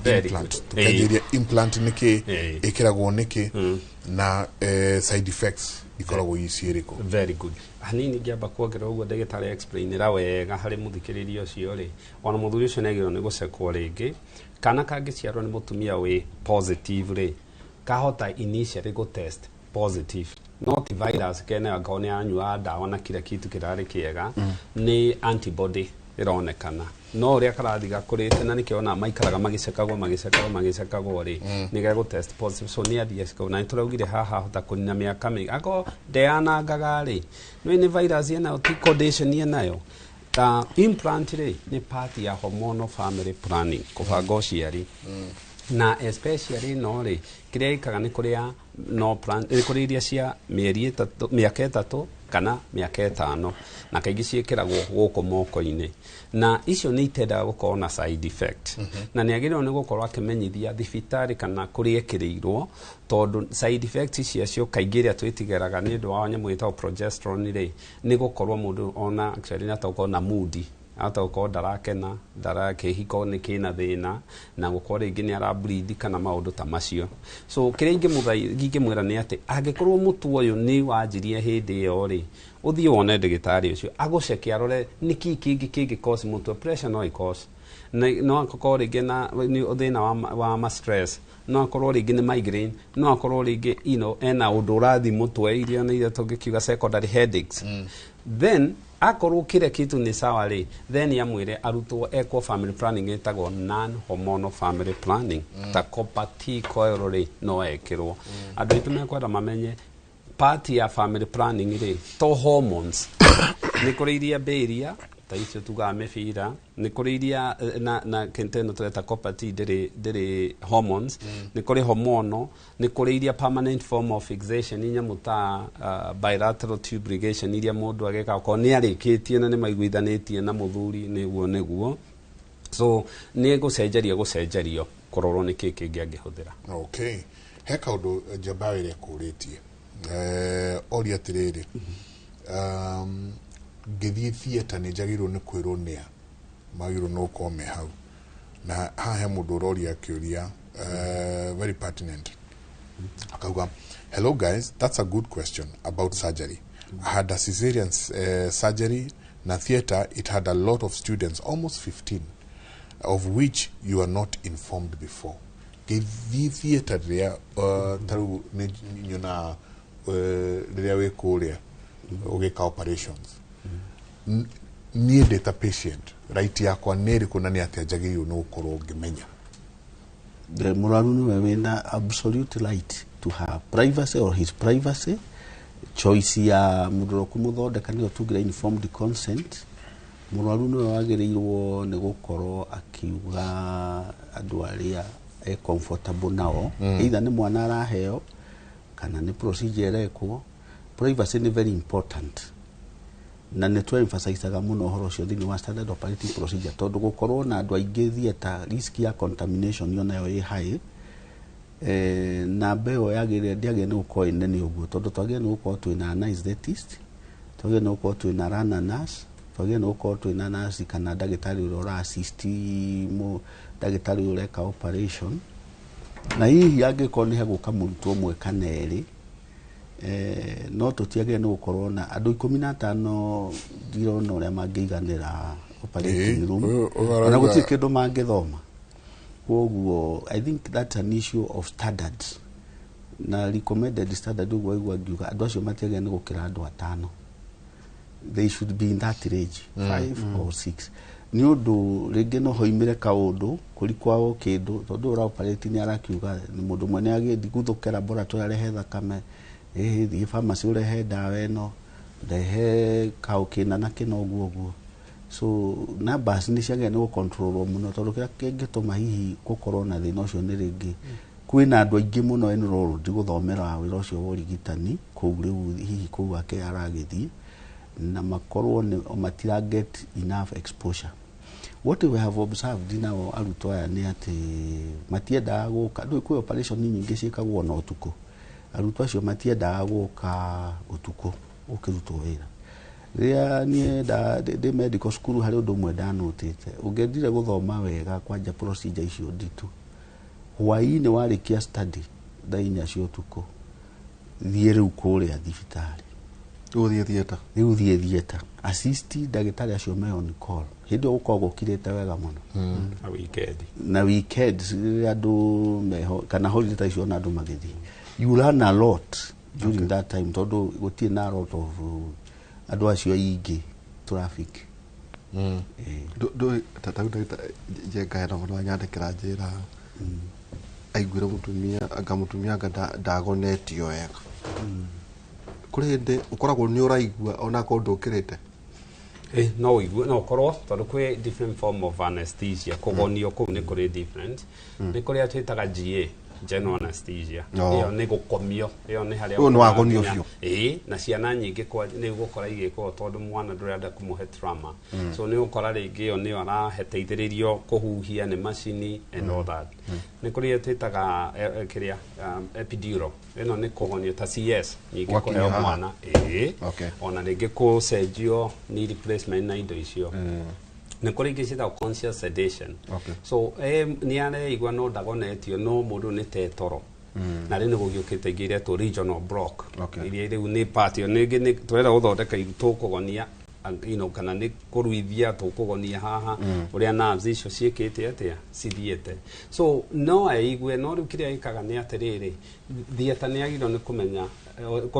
Very implant. good. Tukajiria implant niki ikiragwo niki na side effects ikoragwo isiriko. Very good. Hanini ngiamba kuongerera uguo ndagitari explainira wega hari muthikiririo ucio ri ona muthuri ucio negiro ni gucekwo ringi kana kangiciarwo ni mutumia we positive ri kahota initially go test positive not virus kene ngone anyua dawa na kila kitu kirari kiega ni antibody ironekana no ria karathiga kurite na nikiona maikaraga magicekagwo ri niga go test positive so ni athie ko na turaugire haha hota kunina miaka mingi ako deana ngagari ni virus ina ti condition ina implant ri ni part ya hormonal family planning kubanga uciari na especially no ri kiria ikaga ni kuria no plan kuriria cia miaka 3 kana miaka 5 na kaingi ciikiragwo guko moko-ini na icio ni itenda gukorwo na side effect na niagirwo ni gukorwo akimenyithia thibitari kana kuria kirirwo tondu side effects cio kaingi ria twitigeraga ni ndu wa nyamu itao progesterone ri ni gukorwo mundu ona actually na tauko na moody ata uko darakena darake hiko ni kina thina na gukora ingi ni ara bleed kana maundu ta macio so kiringi mwira ni ati angikorwo mutu uyu ni wanjirie hindi iyo ri uthie wone ndagitari ucio aguceke arore ni kingi cause mutu pressure no cause no akorwo ringi na thina wa stress no akorwo ringi ni migraine no akorwo ringi ena undu urathi mutwe iria na iria tungikiuga secondary headaches then akorwo kile kitu ni sawa ri then yamwire arutwo eco family planning etagwo non hormonal family planning ta compatible ri no ekirwo andu itu mekwenda mamenye part ya family planning ri to hormones ni kuriria beria ta icio tuga mefira ni kuriria na kenteno tuleta compatible dere hormones ni kuri hormonal ni kuriria permanent form of fixation inya muta bilateral tube ligation iria mundu ageka ko ni arikitie na ni maiguithanitie na muthuri niguo so ni gucenjerio kororo ni kiki ngiangihũthĩra. Okay, he kaundu Jabari kuritie oria tiriri ngithie theater ni njagirwo ni kwirwo nia magirwo no kome hau na hahe mundu roria akiuria very pertinent akauga hello guys, that's a good question about surgery. I had a cesarean surgery na theater. It had a lot of students, almost 15, of which you are not informed before. Ngithie theater ria taru ni nyona ria we kuria ugeka operations ni data patient right yakwa neri kuna ni atiajagiyo no ukoro ngimenya the muraru ni wena absolute right to have privacy or his privacy choice ya mudoro kumuthondeka ni otugira informed consent muraru ni wagirirwo ni gukoro akiuga andu aria comfortable nao either ni mwana araheo kana ni procedure ekwo privacy ni very important na ne to emphasize muno horo cio thini wa standard operating procedure tondu gukorwo na andu aingi theater risk ya contamination yona yo high na beo yagire ndiage ni uko inene uguo tondu twage ni uko twina anesthetist twage ni uko twina runner nurse twage ni uko twina nurse kana dagitari ura assist mu dagitari ureka operation na hii yage ko ni heguka muntu umwe kana eri no tutiage no corona andu 15 dirona uria mangiganira operating room na gutikindu mangithoma koguo I think that's an issue of standards na recommended standard uguo ngiuga andu acio matiage ni gukira andu 5 they should be in that range 5 or 6 ni undu ringi no hoimire kaundu kuri kwao kindu tondu ura operate ni arakiuga ni mundu mwene agindi guthukira laboratory arehe thakame the pharmacy urehe dawa eno rehe kaukina na kinoguo so numbers ni ciage ni control muno tondu kira kingituma hihi gukorwo na thina ucio ni ringi kwina andu aingi muno enroll guthomera wira ucio wa urigitani kou riu hihi kou ake aragithie na makorwo ni matira get enough exposure. What we have observed now arutwo aya ni ati matienda guka ndu kwi operation nyingi ciikagwo na utuku arutwo acio matiendaga gũka ũtukũ ũkĩrutwo wĩra rĩrĩa niĩ ndĩ medical school harĩ ũndũ ũmwe ndanotĩte ũngĩendire gũthoma wega kwanja procedure icio nditũ hwaĩ-inĩ warĩkia study thaa 4 cia ũtukũ thiĩ rĩu kũrĩa thibitarĩ rĩu thiĩ thieta assist ndagĩtarĩ acio me on call hĩndĩ ĩyo gũkoragwo gũkirĩte wega mũno na weekend andũ meho kana holiday ta icio na andũ magĩthiĩ you learn a lot during that time tondũ gũtirĩ na lot of andũ acio aingĩ traffic Njenga na mũndũ anyandĩkĩra njĩra aiguire mũtumia ndagonetio wega kũrĩ hĩndĩ ũkoragwo nĩ ũraigua ona korwo ndũkĩrĩte no igu no korwo tondũ kwĩ different form of anesthesia kũgonio kũu nĩ kũrĩ different nĩ kũrĩa twĩtaga GA general anesthesia iyo nĩ gũkomio iyo nĩ harĩa nĩ wagonio biũ na ciana nyingĩ nĩ gũkora igĩkwo tondũ mwana ndũrenda kũmũhe trauma so nĩ gũkora rĩngĩ iyo nĩ araheteithĩrĩrio kũhuhia nĩ macini and all that nĩ kũrĩa twĩtaga kĩrĩa epidural ĩno nĩ kũgonio ta CS nyingĩ kũheo mwana ona rĩngĩ kũcenjio ni replacement na indo icio nĩ kũrĩ ingĩ ciĩtagwo conscious sedation so nĩ areigua no ndagonetio no mũndũ nĩ tetoro na rĩu nĩ gũgĩũkĩte ingĩ iretwo regional block iria rĩu nĩ part yo nĩ tũrenda gũthondeka tũkũgonia kana nĩ kũruithia tũkũgonia haha ũrĩa nerves icio ciĩkĩte atĩa cithiĩte so no aigue no rĩu kĩrĩa ĩkaga nĩ atĩrĩrĩ thieta nĩ agĩrĩirwo nĩ kũmenya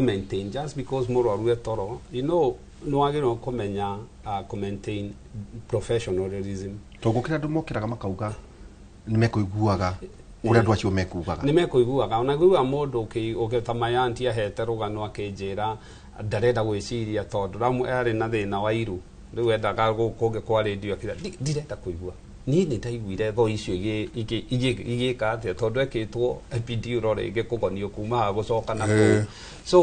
maintain just because mũrwaru etoro no agĩrĩirwo kũmenya maintain professionalism tũgũkĩra andũ mokĩraga makauga nĩ mekũiguaga ũrĩa andũ acio mekugaga nĩ mekũiguaga ona gũa mũndũ ũkĩtamayanti ahete rũgano akĩnjĩra ndarenda gwĩciria tondũ ramwe arĩ na thĩna wa iru rĩu endaga gũkũnge kwa radio akĩra ndirenda kũigua niĩ nĩ ndaiguire tho icio igĩka atĩa tondũ ekĩtwo epidural rĩngĩ kũgonio kuma ha gũcoka na kũu so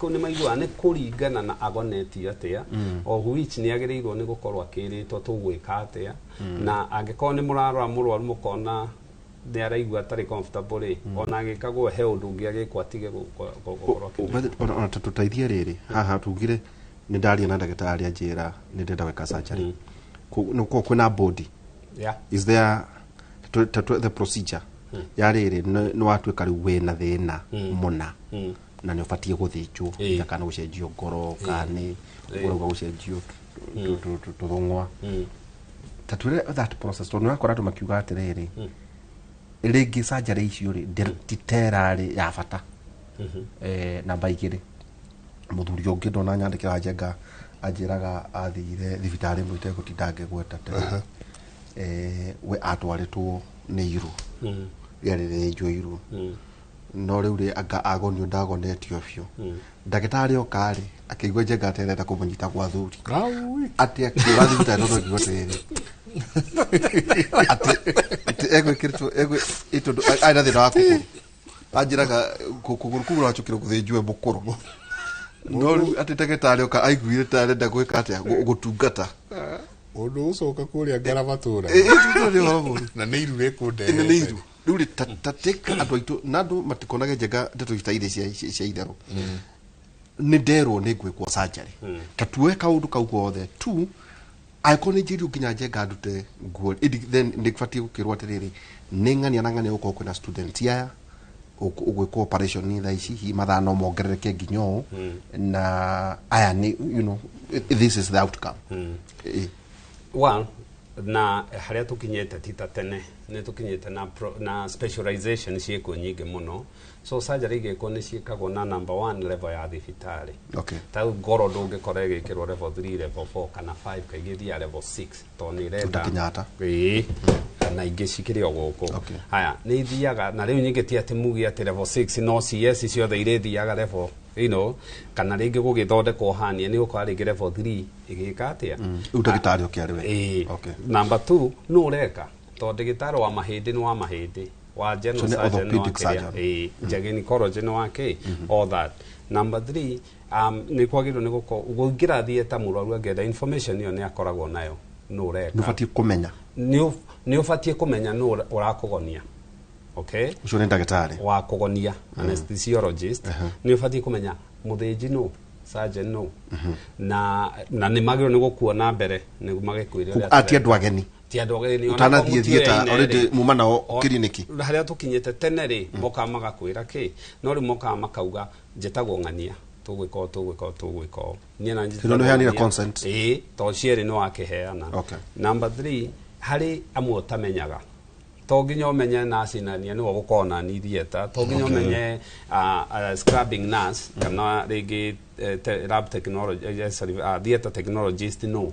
nĩ maiguaga nĩ kũringana na agonetio atĩa o which nĩ agĩrĩirwo nĩ gũkorwo akĩrĩtwo tũgwĩka atĩa na angĩkorwo nĩ mũrarora mũrwaru mũkona nĩ araigua atarĩ comfortable ona agĩkagwo he ũndũ ũngĩ agĩkwo atige gũkorwo ona tũteithie rĩrĩ haha tugire nĩ ndaria na ndagĩtarĩ anjĩra nĩ ndenda gwĩka surgery kwĩna body is there the procedure ya rĩrĩ nĩ watuĩka rĩu wĩna thĩna mũna na nĩ ũbatiĩ gũthĩnjwo kana gũcenjio ngoro kana ũrauga gũcenjio tũthũng'wa tatwĩre that process tondũ nĩwakora andũ makiuga atĩrĩrĩ rĩngĩ surgery icio titerarĩ ya bata namba igĩrĩ mũthuri ũngĩ ndona nyandĩkĩra Njenga anjĩraga athire thibitarĩ ĩmwe itegũtinda ngĩgweta we atwarĩtwo nĩ iru rĩarĩrĩnjwo iru no rĩu agonio ndagonetio biũ ndagĩtarĩ okarĩ akĩigua Njenga aterenda kũmũnyita gwa thuri atĩ akĩũra thibitarĩ no ngĩgwa tĩrĩ atĩ egwĩkĩrĩtwo aina thĩna wa kũgũrũ anjĩraga kũgũrũ kũu ũracũkĩra gũthĩnjwo mũkũrũ no rĩu atĩ ndagĩtarĩ oka aiguire ta arenda gwĩka atĩa gũtungata ũndũ ũcoka kũrĩa ngarabatũra na nĩ iru rĩkũndehe nĩ iru rĩu ta take andũ aitũ na andũ matikonage Njenga ndeto ita irĩ cia itherũ nĩ nderwo nĩ ngwĩkwo surgery ta tuoe kaũndũ kau gothe tu angĩkorwo nĩ njĩrio nginya Njenga ndute nguo then nĩ batiĩ gũkĩrwo atĩrĩrĩ nĩ ng'ania na ng'ania gũkorwo kwĩna student aya ũgwĩkwo operation nĩ thaa ici mathaa no mongerereke nginya ũũ na aya nĩ this is the outcome well na harĩa tũkinyĩte tita tene nĩ tũkinyĩte na specialization ciĩkuo nyingĩ mũno so surgery igĩkwo nĩ ciĩkagwo na number 1 level ya thibitarĩ ta ngoro ndũngĩkora ĩgĩkĩrwo level 3 level 4 kana 5 kaingĩ thia level 6 tondũ nĩ irenda na ingĩ cikĩrĩ o gũkũ haya nĩ ithiaga na rĩu nyingĩ ti atĩ mugi atĩ level 6 no CS ciothe irethiaga level kana rĩngĩ gũgĩthondekwo hania nĩ gũkorwo rĩngĩ level 3 igĩka atĩa rĩu ndagĩtarĩ ũkĩarĩ we number 2 no ũreka tondũ ndagĩtarĩ wa mahĩndĩ nĩ wa mahĩndĩ wa general surgeon gynecology no wake all that number 3 nĩ kwagĩrĩirwo nĩ gũkĩra thieta mũrwaru angĩenda information ĩyo nĩ akoragwo nayo no ũreka nĩ ũbatiĩ kũmenya nĩ ũbatiĩ kũmenya no ũrakũgonia okay ucio ni ndagitari wa kugonia anesthesiologist ni ufati kumenya muthinji no surgeon no na ni magiro ni gukuona mbere ni magikwire uria ati andu ageni ti andu ageni utanathie theater already muma nao kiriniki haria tukinyete tene ri moka magakwira ki no ri moka makauga njetagwo ngania tugwika nie na njitano no yani consent to ciere no akiheana number 3 hari amwe utamenyaga to nginya umenye nurse na ni no gukona ni theater to nginya umenye scrubbing nurse kana rigi lab technology theater technologist no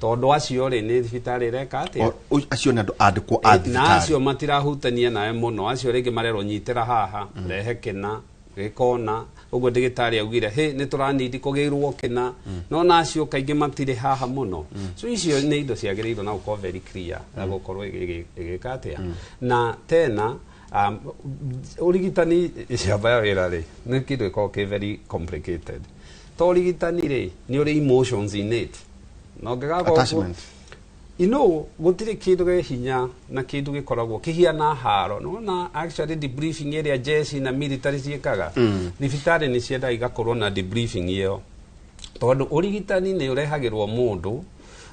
tondu acio ri ni thibitari reka ati acio ni andu andikwo a thibitari na acio matirahutania nae muno acio ringi marero nyitira haha rehe kina gikona ugo ndagitari augire he ni turanidi kugirwo kina no nacio kaingi matire haha muno so icio ni indo ciagiriirwo na uko very clear gukorwo igikatia na tena urigitani ciaba wira ri ni kindu iko very complicated to urigitani ri ni uri emotions in it no attachment gutire kindu ge hinya na kindu gikoragwo kihiana haro no na actually debriefing area jeshi na military ciekaga thibitari ni cienda igakorwo na debriefing iyo tondu urigitani ni urehagirwo mundu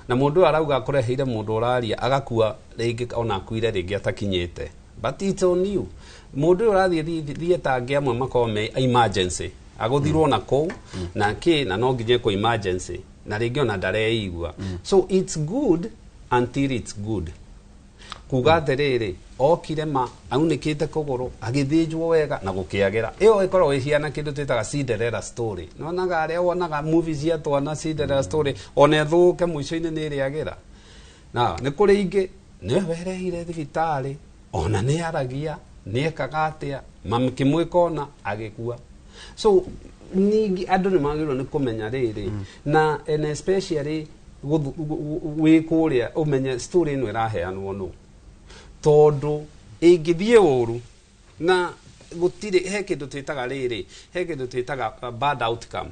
na mundu arauga kureheire mundu uraria agakua ringi ona akuire ringi atakinyete but it's on you mundu urathie thieta ngiamwe makome emergency aguthirwo na kou na ki na no nginye ko emergency na ringi ona ndareigua so it's good until it's good kuga terere okire ma aunikite kuguru agithinjwo wega na gukiagera iyo ikorwo ihiana kindu twitaga Cinderella story nonaga aria wonaga movies ya twana Cinderella story one thuke mwico-ini ni riagera na ni kuri ingi ni werehire thibitari ona ni aragia ni ekaga atia mamkimwikona agikua so ni andu ni magirwo ni kumenya riri na and especially we kuria umenye story ino iraheanwo no tondu ingithie uru na gutire he kindu twitaga riri he kindu twitaga bad outcome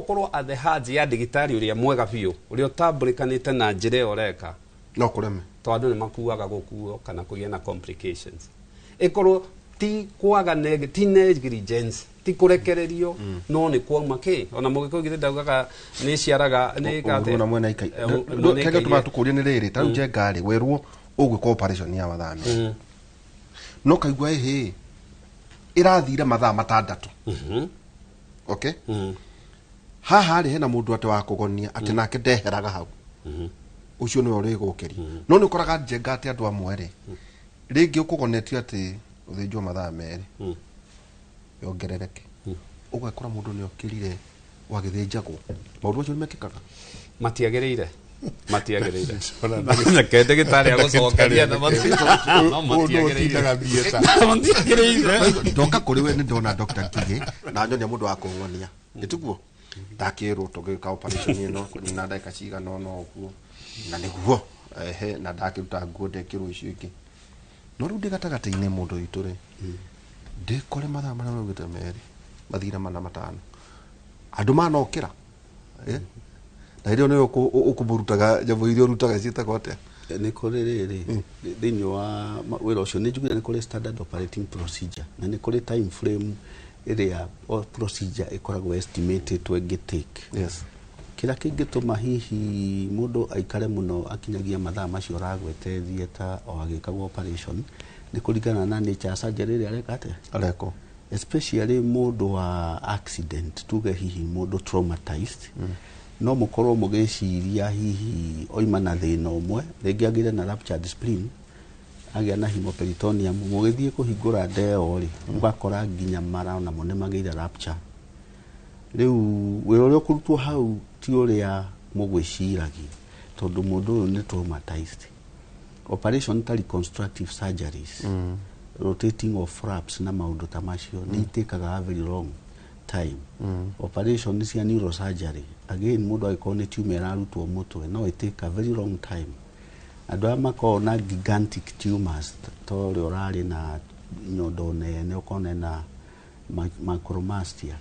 korwo at the hands ya digitari uria mwega biu uria taburikanite na njire oreka no kureme tondu ni makuaga gukuo kana kugia na complications ikorwo ti kwaga negligence ti kurekererio no ni kwa make ona mugiko githe ndaugaga ni ciaraga ni gate na mwena ikai kage tumatukuria ni riri ta nje ngari werwo ugwika operation ya mathame no kaigwa ehe irathire mathaa matandatu okay haha ri hena mundu ate wa kugonia ati nake ndeheraga hau ucio ni uri gukeri no ni koraga njenga ati andu amwe ringi ukugonetio ati uthinjwo mathaa meri yongerereke ugakora mundu ni okirire wagithinjagwo maundu acio mekikaga matiagereire na kende gitari agucokeria na matiagereire ndoka kuri we ni ndona Dr. Kige na nyonia mundu wa kungonia nituguo ndakirwo tugika operation ino na ndaka ciga no guo na niguo na ndakiruta nguo ndekirwo icio ingi no ru ndigatagati-ini mundu ituri ndikore mathaa maria maugite meri mathira mana matano andu manokira na irio ni ukumurutaga jambo irio rutaga ciitagwo atia ni kuri riri thini wa wira ucio ni njugire ni kuri standard operating procedure na ni kuri time frame iria procedure ikoragwo estimated to take yes kila kingituma hihi mundu aikare muno akinyagia mathaa macio ragwete theater o agikagwo operation ni kuringana na nature surgery iria areko especially mundu wa accident tuge hihi mundu traumatized no mukorwo mugiciria hihi oima na thina umwe ringi agire na ruptured spleen agia na hemoperitoneum mugithie kuhingura ndeo ri mugakora nginya mara na mone magire rupture riu wira uria kurutwo hau ti uria mugwiciragia tondu mundu ni traumatized operation ta reconstructive surgeries rotating of wraps na maundu ta macio ni itekaga very long time operation cia neurosurgery again mundu agikorwo ni tumor arutwo mutwe no iteka very long time andu aya makoragwo na gigantic tumors to ri urari na nyondo nene ukone na macromastia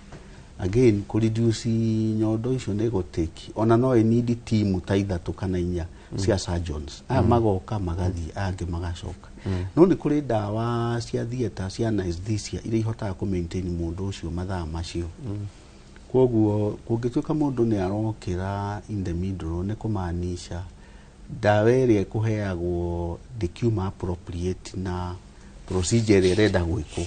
again ku reduce nyondo icio ne go take ona no I need team ta ithatu kana inya cia surgeons magoka magathi ange magacoka no ni kuri dawa cia theater cia anesthesia ire ihotaga ku maintain mundu ucio mathaa macio koguo kungituka mundu ni arokira in the middle ne kumaanisha dawa ire kuheagwo the appropriate na procedure irenda gwikwo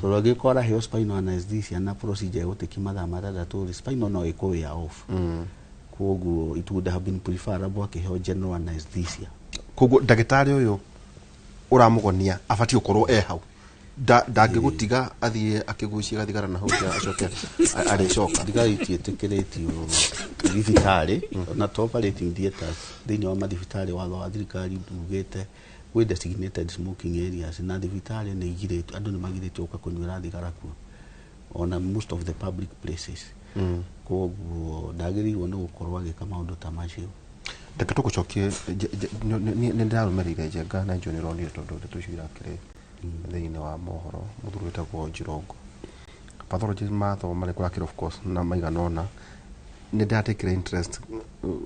to gikora he spinal anesthesia na procedure gutiki mathaa matatatu spinal no iko ya off koguo it would have been preferable akiheo general anesthesia koguo ndagitari uyu uramugonia abati ukorwo hau ndangigutiga athie akigucia gathigara na hau acoke aricoka ndigaiti etikiretio thibitari na to operating theaters thini wa mathibitari wa thirikari ndugite with designated smoking areas na thibitari ni igiretio andu ni magiretio uka kunyura thigara ku on most of the public places koguo ndagiriirwo ni gukorwo agika maundu ta macio ndaka tugucokie ni ndarumerire jenga na John Ronnie tondu tucira kire thini wa mohoro muthuru wetagwo Njirongo pathologist matho mari kwakira of course na maiganona ni ndatekire interest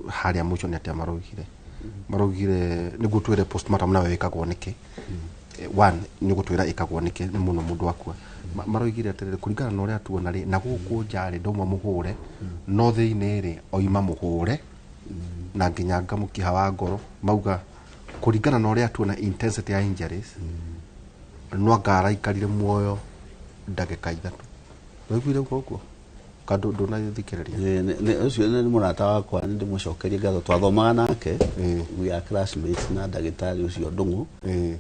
haria mucho ni atia marugire ni gutwire postmortem na wekagwo niki one ni gutwira ikagwo niki ni muno mundu akua marugire atirire kuringana na uria tuona ri na guku njari ndoma muhure no thiini ri oima muhure na nginya ngamukiha wa ngoro mauga kuringana na uria tuona intensity ya injuries no ngara ikarire muoyo ndagika ithatu wiguire guko kadu ndona thikiriria ne ucio ni murata wakwa ndi mucokerie ngatho twathomaga nake we are classmates na ndagitari ucio Ndungu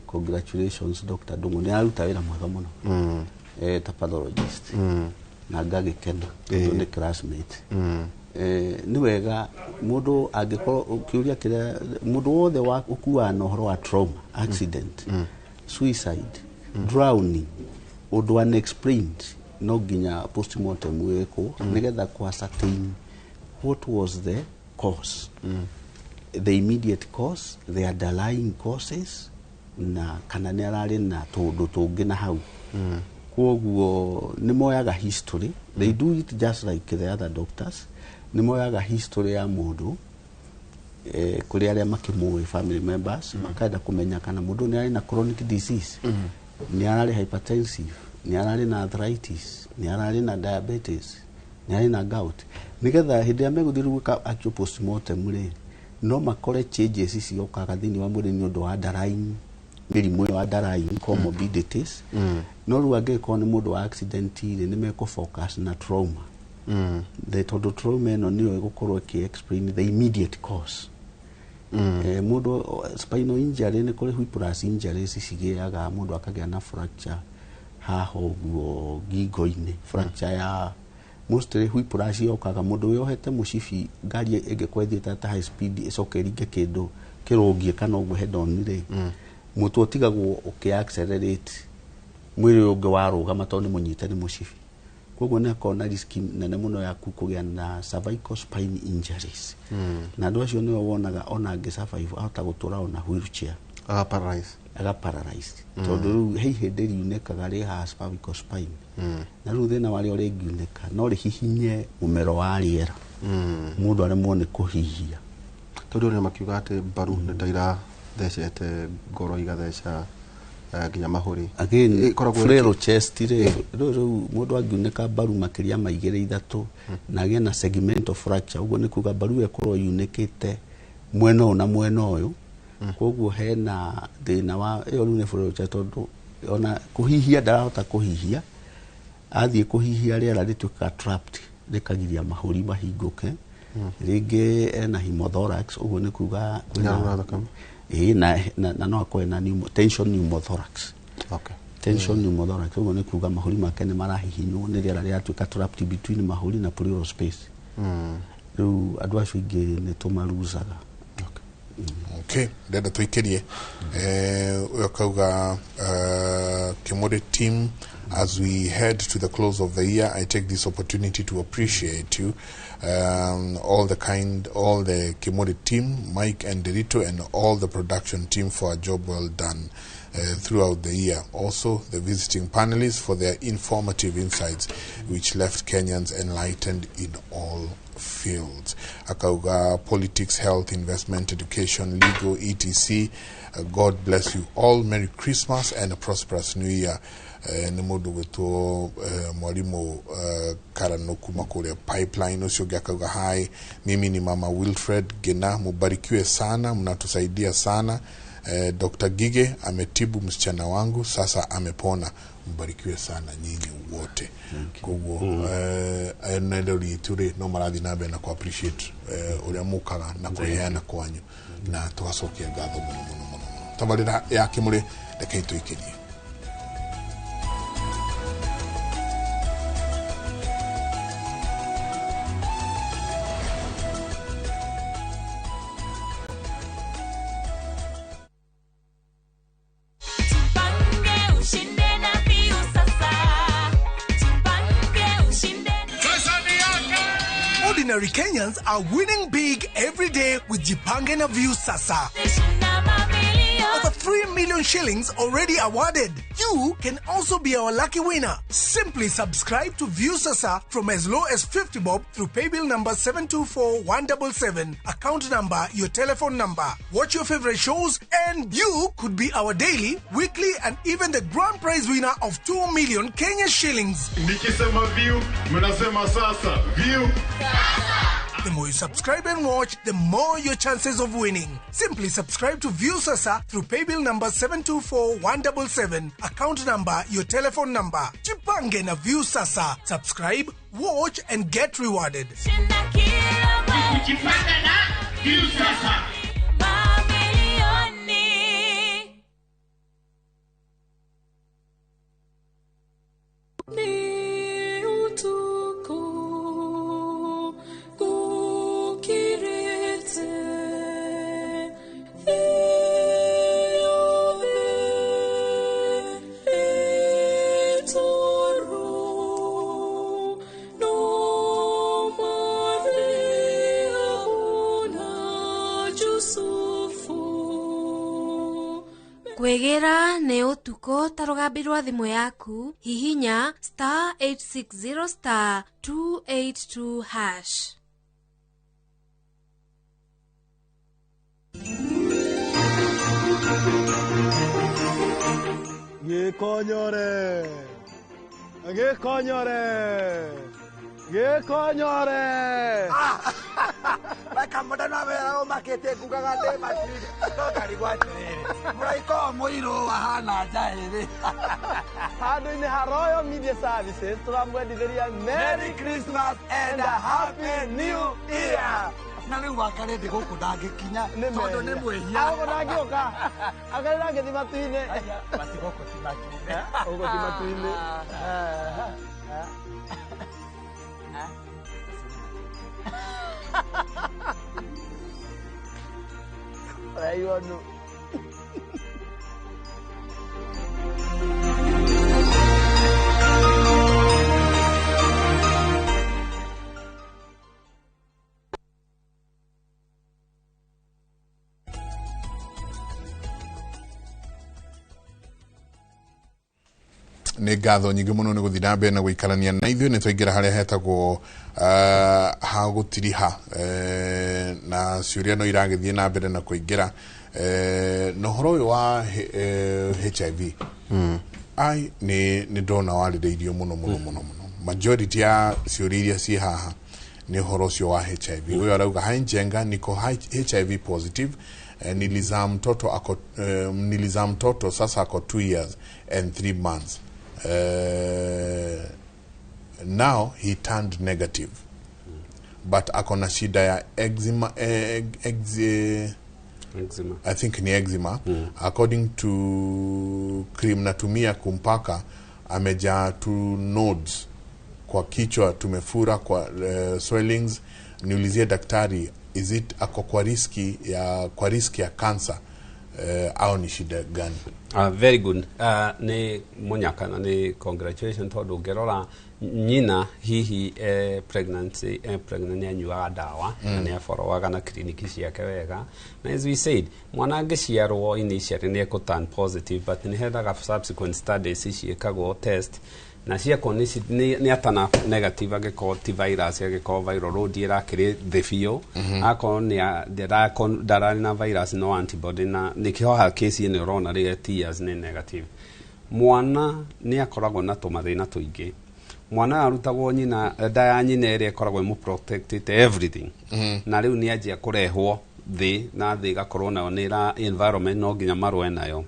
congratulations Dr. Ndungu ni aruta wira mwega muno ta pathologist na ngagikena ni classmate ni wega mundu angikorwo ukiuria kire mundu wothe wa ukua na uhoro wa trauma accident suicide drowning undu unexplained no ginya postmortem weko nigetha ku ascertain what was the cause the immediate cause the underlying causes na kana ne arari na tundu tungi na hau koguo ni moyaga history they do it just like the other doctors ni moyaga history ya mundu kuri aria makimuwe family members makaenda kumenya kana mundu ni ari na chronic disease ni arari hypertensive ni arari na arthritis ni arari na diabetes ni arari na gout nigetha hindi ya meguthiruka actual postmortem ri no makore changes icio kaga thini wa mwiri ni undu wa underlying mirimu wa underlying comorbidities no ruage ko ni mundu wa accident ni meko focus na trauma the total trauma no ni gukorwo ki explain the immediate cause mundu spinal injury ni kuri whiplash injuries cigiaga mundu akagea na fracture haho guo gingo-ini fracture ya mostly whiplash yokaga mundu yohete mushifi ngari ingekwethi ta high speed icokeringe kindu kirungie kana ugu head on ri mutu otigagwo ukiaccelerate mwiri ungi warugama tondu munyite ni mushifi koguo ne kona risk nene muno ya kugia na cervical spine injuries na andu acio ni wonaga ona angi survive ahota gutura ona wheelchair paralyzed tondu hei hindi riunekaga ri ha cervical spine na riu thina wari uri ngiuneka no ri hihinye mumero wa riera mundu aremwo ni kuhihia tondu ni makiuga ati mbaru ni taira thecete ngoro igatheca ginya mahuri again frero chest ri mundu angiuneka mbaru makiria maigire ithatu na agia na segmental fracture uguo ni kuga mbaru ekorwo yunekite mwena na mwena uyu koguo hena thina wa iyo rune frero chest tondu ona kuhihia ndarahota kuhihia athie kuhihia riera rituka trapped rikagiria mahuri mahinguke ringi ena hemothorax uguo ni kuga na no akwe na tension pneumothorax tension pneumothorax uguo ni kuga mahuri make ni marahihinywo ni riera riatuka trapped between mahuri na pleural space riu andu acio ingi ni tumaruzaga okay ndenda tuikirie ukauga Kimori team as we head to the close of the year. I take this opportunity to appreciate you, all the Kimori team, Mike and Derito, and all the production team for a job well done. throughout the year. Also, the visiting panelists for their informative insights, which left Kenyans enlightened in all fields. Akauga, politics, health, investment, education, legal, etc. God bless you all. Merry Christmas and a prosperous New Year. Nemodo wetu mwalimu Karanoku makule pipeline usiogi akauga hai. Mimi ni Mama Wilfred Gena, mubarikiwe sana, mnatusaidia sana. Dr. Gige ametibu msichana wangu, sasa amepona. Mbarikiwe sana nyinyi wote. Kugo naenda liture no maradhi nabe na ku appreciate ule mukaga na kuheana kwanyu na tuwasokia gatho muno. Tabarira yake muri rekaito ikenye. Ordinary Kenyans are winning big every day with Jipange na View Sasa. Over 3 million shillings already awarded. You can also be our lucky winner. Simply subscribe to View Sasa from as low as 50 bob through paybill number 724177, account number, your telephone number. Watch your favorite shows and you could be our daily, weekly and even the grand prize winner of 2 million Kenya shillings. Nikisema View, mnasema Sasa. View Sasa. The more you subscribe and watch, the more your chances of winning. Simply subscribe to View Sasa through paybill number 724177, account number, your telephone number. Jipange na View Sasa. Subscribe, watch and get rewarded. Jipange na View Sasa. Kwegera ne otuko tarogambirwa thimu yaku hihinya *860 *282#. Gekonyore Baka modana wera makete kugaga de matri to kari gwatire muraiko moiro wahana jaire hado ni Haroyo Media Services turamweditheria Merry Christmas and a Happy New Year. Na leo wakare de goku ndagikinya tondu ni mwehia ago ndagioka agare ndagithi matuine basi goko ti matuine ugo ti matuine There you are. Nĩ ngatho nyingĩ mũno nĩ gũthiĩ na mbere na gũikarania na ithuĩ nĩ twaingĩra harĩa hetagwo ha gũtiriha na ciũria no iragĩthiĩ na mbere na kũingĩra na ũhoro ũyũ wa HIV ai nĩ ndona warĩrĩirio mũno majority ya ciũria iria ciĩ haha nĩ ũhoro ũcio wa HIV. Ũyũ arauga Hai Njenga niko HIV positive, nilizaa mtoto sasa ako 2 years and 3 months. Now he turned negative, but akona shida ya eczema, I think ni eczema. According to cream natumia kumpaka amejaa 2 nodes kwa kichwa, tumefura kwa swellings. Niulizie daktari, is it ako kwa riski ya cancer au ni shida gani? Very good. Ni munyakana ni congratulations todo gerora nyina hihi pregnant anyuaga ndawa na nä aborowaga na kliniki ciake wega, na as we said mwana angĩciarwo initially nĩ turn positive, but nĩ hendaga subsequent studies ciĩkagwo test na ciako nĩ atana negative angĩkorwo ti virus, angĩkorwo viral load ĩrakĩrĩ thĩ biũ, akorwo ndararĩ na virus no antibody, na nĩkĩo case ĩno ũrona rĩrĩa tears nĩ negative. Mwana nĩ akoragwo na tũmathĩna tũingĩ. Mwana arutagwo nyina nda ya nyina ĩrĩa ĩkoragwo ĩmũ protected everything, na rĩu nĩ anjia kũrehwo thĩ, na thĩ ĩgakorwo nayo nĩ environment no nginya marũe nayo.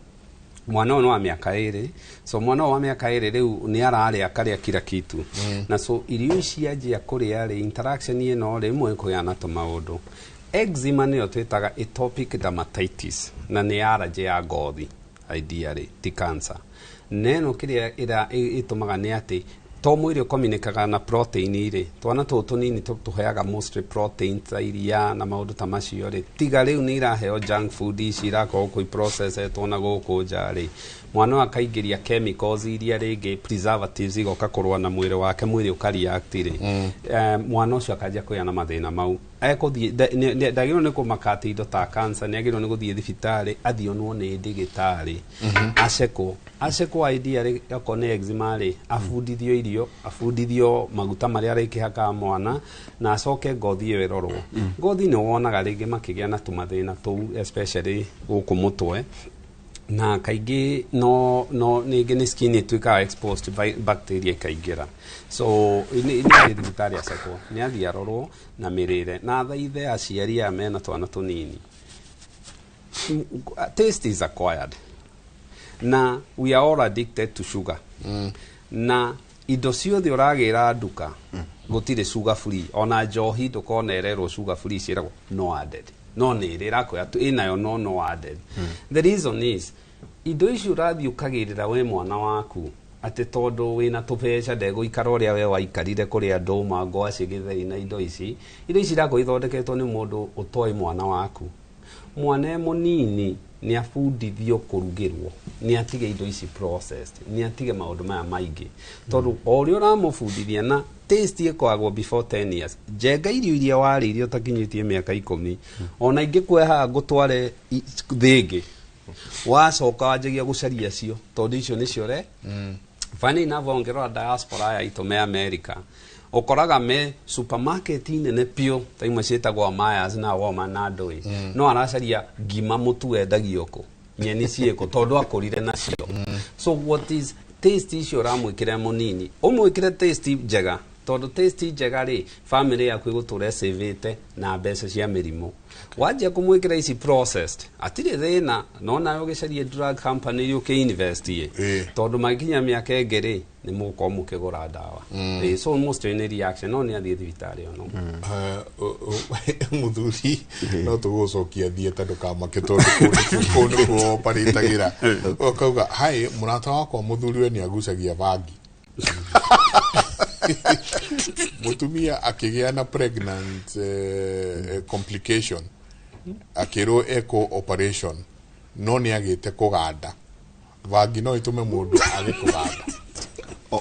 Mwana ũyũ wa mĩaka 2, so mwana wa mĩaka 2 rĩu nĩ ararĩa akarĩa kila kitu, na so irio ici anjia kũrĩa rĩ interaction ĩno rĩmwe kũgĩana tũmaũndũ. Eczema nĩyo twĩtaga atopic dermatitis, na nĩ allergy ya ngothi ideally, ti cancer. Neno kĩrĩa ĩtũmaga nĩ atĩ to mwĩrĩ ũkominikaga na protein irĩ, twana tũtũ tũnini tũheaga mostly protein ta iria na maũndũ ta macio rĩ, tiga rĩu nĩ iraheo junk food ici irakorwo kũi processetwo na gũkũ nja rĩ, mwana akaingĩria chemicals iria rĩngĩ preservatives igoka kũrũa na mwĩrĩ wake, mwĩrĩ ũkareact rĩ, mwana ũcio akanjia kũgĩa na mathĩna mau. Ndagĩrĩirwo nĩ kũmaka atĩ indo ta cancer, nĩ agĩrĩirwo nĩ gũthiĩ thibitarĩ athionwo nĩ ndagĩtarĩ acekwo idea rĩ okorwo nĩ eczema rĩ, abundithio irio, abundithio maguta marĩa arĩkĩhaka mwana, na acoke ngothi ĩyo ĩrorwo. Ngothi nĩ wonaga rĩngĩ makĩgĩa na tũmathĩna tũu especially gũkũ mũtwe, na kaingĩ no ningĩ nĩ skin ĩtuĩkaga exposed to bacteria ikaingĩra, so nĩ thibitarĩ acekwo, nĩ athiĩ arorwo na mĩrĩre, na thaithe aciari aya mena twana tũnini. Taste is acquired, na we are all addicted to sugar, na indo ciothe ũragĩra nduka gũtirĩ sugar free, ona njohi ndũkonererwo sugar free, ciĩragwo no added, no nĩ ĩrakwĩra ĩnayo no added. The reason is indo ici ũrathiĩ ũkagĩrĩra we mwana waku atĩ tondũ wĩna tũbeca ndegũikara ũrĩa we waikarire kũrĩa ndũma, ngwacĩ, gĩtheri na indo ici irakorwo ithondeketwo nĩ mũndũ ũtoĩ mwana waku. Mwana mũnini nĩ abundithio kũrugĩrwo, nĩ atige indo ici processed, nĩ atige maũndũ maya maingĩ, tondũ o ũrĩa ũramũbundithia na taste ĩkoragwo before 10 years. Njenga irio iria warĩire ũtakinyĩtie mĩaka 10, ona ingĩkweha ngũtware thĩngĩ, wacoka wanjagia gũcaria cio, tondũ icio nĩcio re. Funny enough, ongerera diaspora ya itũ me America, ũkoraga me supermarket nene pio ta imwe ciĩtagwo Myers na Walmart na ndũĩ, no aracaria ngima mũtu endagio kũ, nyeni ciĩkũ, tondũ akũrire nacio. So what is taste icio ũramwĩkĩra mũnini, ũmwĩkĩre taste njega, tondũ taste njega rĩ family yaku ĩgũtũra savete na mbeca cia mĩrimũ. Wajia kũmwĩkĩra ici processed atirĩ thĩna, no nayo gĩcarie drug company yũke invest tondũ magikinya mĩaka ĩngĩ rĩ nĩ mũgũkorwo mũkĩgũra ndawa. So most nĩ reaction, no nĩ athiĩ thibitarĩ ono. Mũthuri no tũgũcokia thiĩ tondũ kamake tondũ kũndũ kũoparitagĩra ũkauga hai mũrata wakwa mũthuri we nĩ agucagia bangi. Mutumia akĩgĩa na pregnant complication akĩrwo eco operation, no nĩ agĩte kũganda bangi, no ĩtũme mũndũ age kũganda.